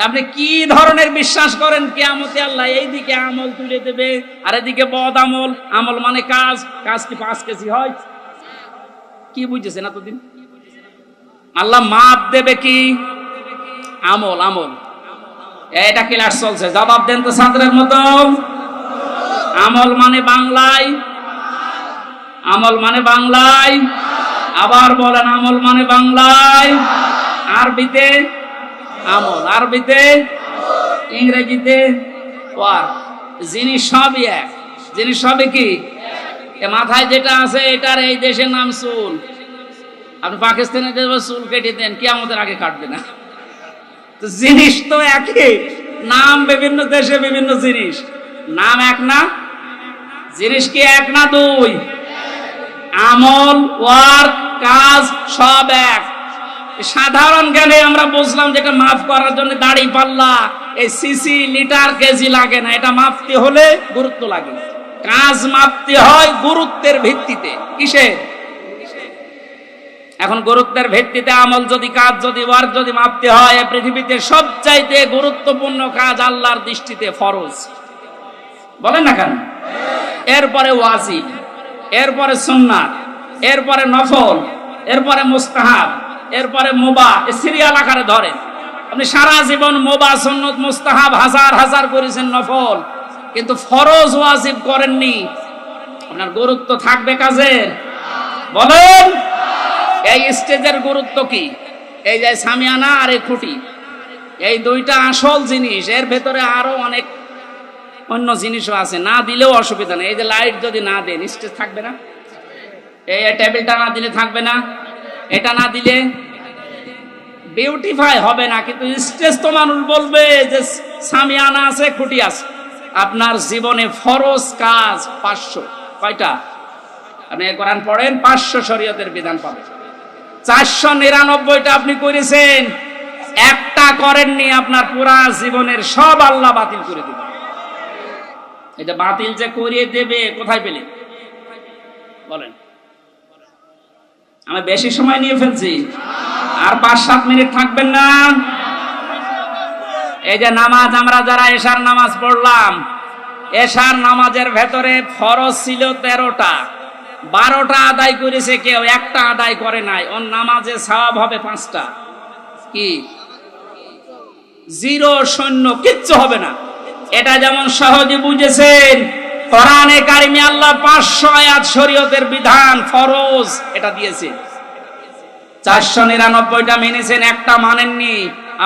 আপনি কি ধরনের বিশ্বাস করেন কিয়ামতে আল্লাহ এইদিকে আমল তুলে দেবে আর এদিকে বদ আমল? আমল মানে কাজ, কাজ কি 5 কেজি হয়? কি বুঝেছেন এতদিন? আল্লাহ মাপ দেবে কি? আমল। আমল এটা ক্লাস চলছে, জবাব দেন তো ছাত্রের মতো। আমল মানে বাংলায়, আমল মানে বাংলায়, আবার বলেন আমল মানে বাংলায়, আরবিতে আমল, আরবিতে, ইংরেজিতে ওয়ার্ক। জিনিস সবই এক, জিনিস সবই কি? এ মাথায় যেটা আছে এটার এই দেশের নাম চুল। আপনি পাকিস্তানে চুল কেটে দেন, কিয়ামতের আগে কাটবে না। তো জিনিস তো একই, নাম বিভিন্ন দেশে বিভিন্ন জিনিস, নাম এক না? জিনিস কি এক না দুই? আমল, ওয়ার্ক, কাজ সব এক। সাধারণ জ্ঞানে আমরা বুঝলাম যেটা মাফ করার জন্য দাড়ি পাল্লা, এই সিসি লিটার কেজি লাগে না, এটা মাপতে হলে গুরুত্ব লাগে। কাজ মাপতে হয় গুরুত্বের ভিত্তিতে। কিসে? এখন গুরুত্বের ভিত্তিতে আমল যদি, কাজ যদি, ওয়ার্ক যদি মাপতে হয়, পৃথিবীতে সবচাইতে গুরুত্বপূর্ণ কাজ আল্লাহর দৃষ্টিতে ফরজ। বলেন না কেন? এরপরে ওয়াজিব, এরপরে সুন্নাত, এরপরে নফল, এরপরে মুস্তাহাব, এরপরে মুবাহ। সিরিয়াল আকারে ধরেন। আপনি সারা জীবন মুবাহ, সুন্নাত, মুস্তাহাব হাজার হাজার করেছেন, নফল, কিন্তু ফরজ ওয়াজিব করেননি। আপনার গুরুত্ব থাকবে কাজের? বলেন। এই স্টেজের গুরুত্ব কি? এই যে সামিয়ানা আর এই খুঁটি, এই দুইটা আসল জিনিস। এর ভেতরে আরো অনেক অন্য জিনিসও আছে, না দিলেও অসুবিধা নেই। এই যে লাইট যদি না দেন, স্টেজ থাকবে না। এই টেবিলটা না দিলে থাকবে না, এটা না দিলে বিউটিফাই হবে না। কিন্তু স্টেজ তো মানুষ বলবে যে সামিয়ানা আছে, খুঁটি আছে। আপনার জীবনে ফরজ কাজ 500। কয়টা? আপনি কোরআন পড়েন, 500 শরীয়তের বিধান পাবেন। 499টা আপনি করেছেন, একটা করেননি, আপনার পুরা জীবনের সব আল্লাহ বাতিল করে দেবে। এটা বাতিল যে করিয়ে দেবে কোথায় পেলে? বলেন। আমি বেশি সময় নিয়ে ফেলছি, আর 5-7 মিনিট থাকবেন না? এই যে নামাজ, আমরা যারা এশার নামাজ পড়লাম, এশার নামাজের ভেতরে ফরজ ছিল 13টা, 12টা আদায় করেছে কেউ, একটা আদায় করে নাই। ওর নামাজে সওয়াব হবে 5টা। কি? 0, শূন্য, কিচ্ছু হবে না। এটা যেমন সহজে বুঝেছেন, কোরআনে কারিমে আল্লাহ 500 আয়াত শরীয়তের বিধান ফরজ এটা দিয়েছে। 499টা মেনেছেন, একটা মানেননি,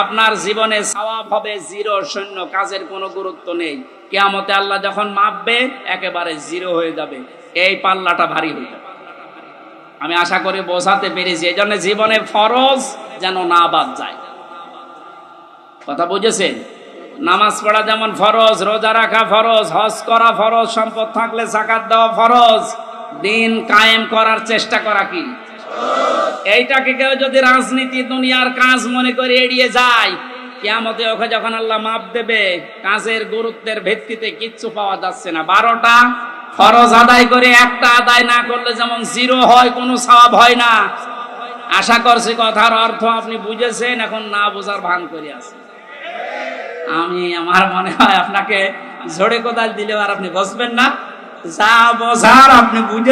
আপনার জীবনে সওয়াব হবে 0, শূন্য, কাজের কোনো গুরুত্ব নেই। কিয়ামতে আল্লাহ যখন মাপবে একেবারে 0 হয়ে যাবে। এই পাল্লাটা ভারী হয়ে যাবে। আমি আশা করি বোঝাতে পেরেছি। এই জন্য জীবনে ফরজ যেন না বাদ যায়। কথা বুঝেছেন? নামাজ পড়া যেমন ফরজ, রোজা রাখা ফরজ, হজ করা ফরজ, সম্পদ থাকলে যাকাত দেওয়া ফরজ, দিন কায়েম করার চেষ্টা করা কি? এইটাকে কেউ যদি রাজনীতি, দুনিয়ার কাজ মনে করে এড়িয়ে যায়, কিয়ামতে ওকে যখন আল্লাহ মাপ দেবে, কাজের গুরুত্বের ভিত্তিতে কিচ্ছু পাওয়া যাচ্ছে না। 12টা ফরজ আদায় করে একটা আদায় না করলে যেমন 0 হয়, কোনো সওয়াব হয় না। আশা করছি কথার অর্থ আপনি বুঝেছেন। এখন না বোঝার ভান করে আছে। আমার মনে হয় আপনাকে ঝড়ে কোদাল দিলেও আর আপনি বসবেন না। যা বোঝার আপনি বুঝে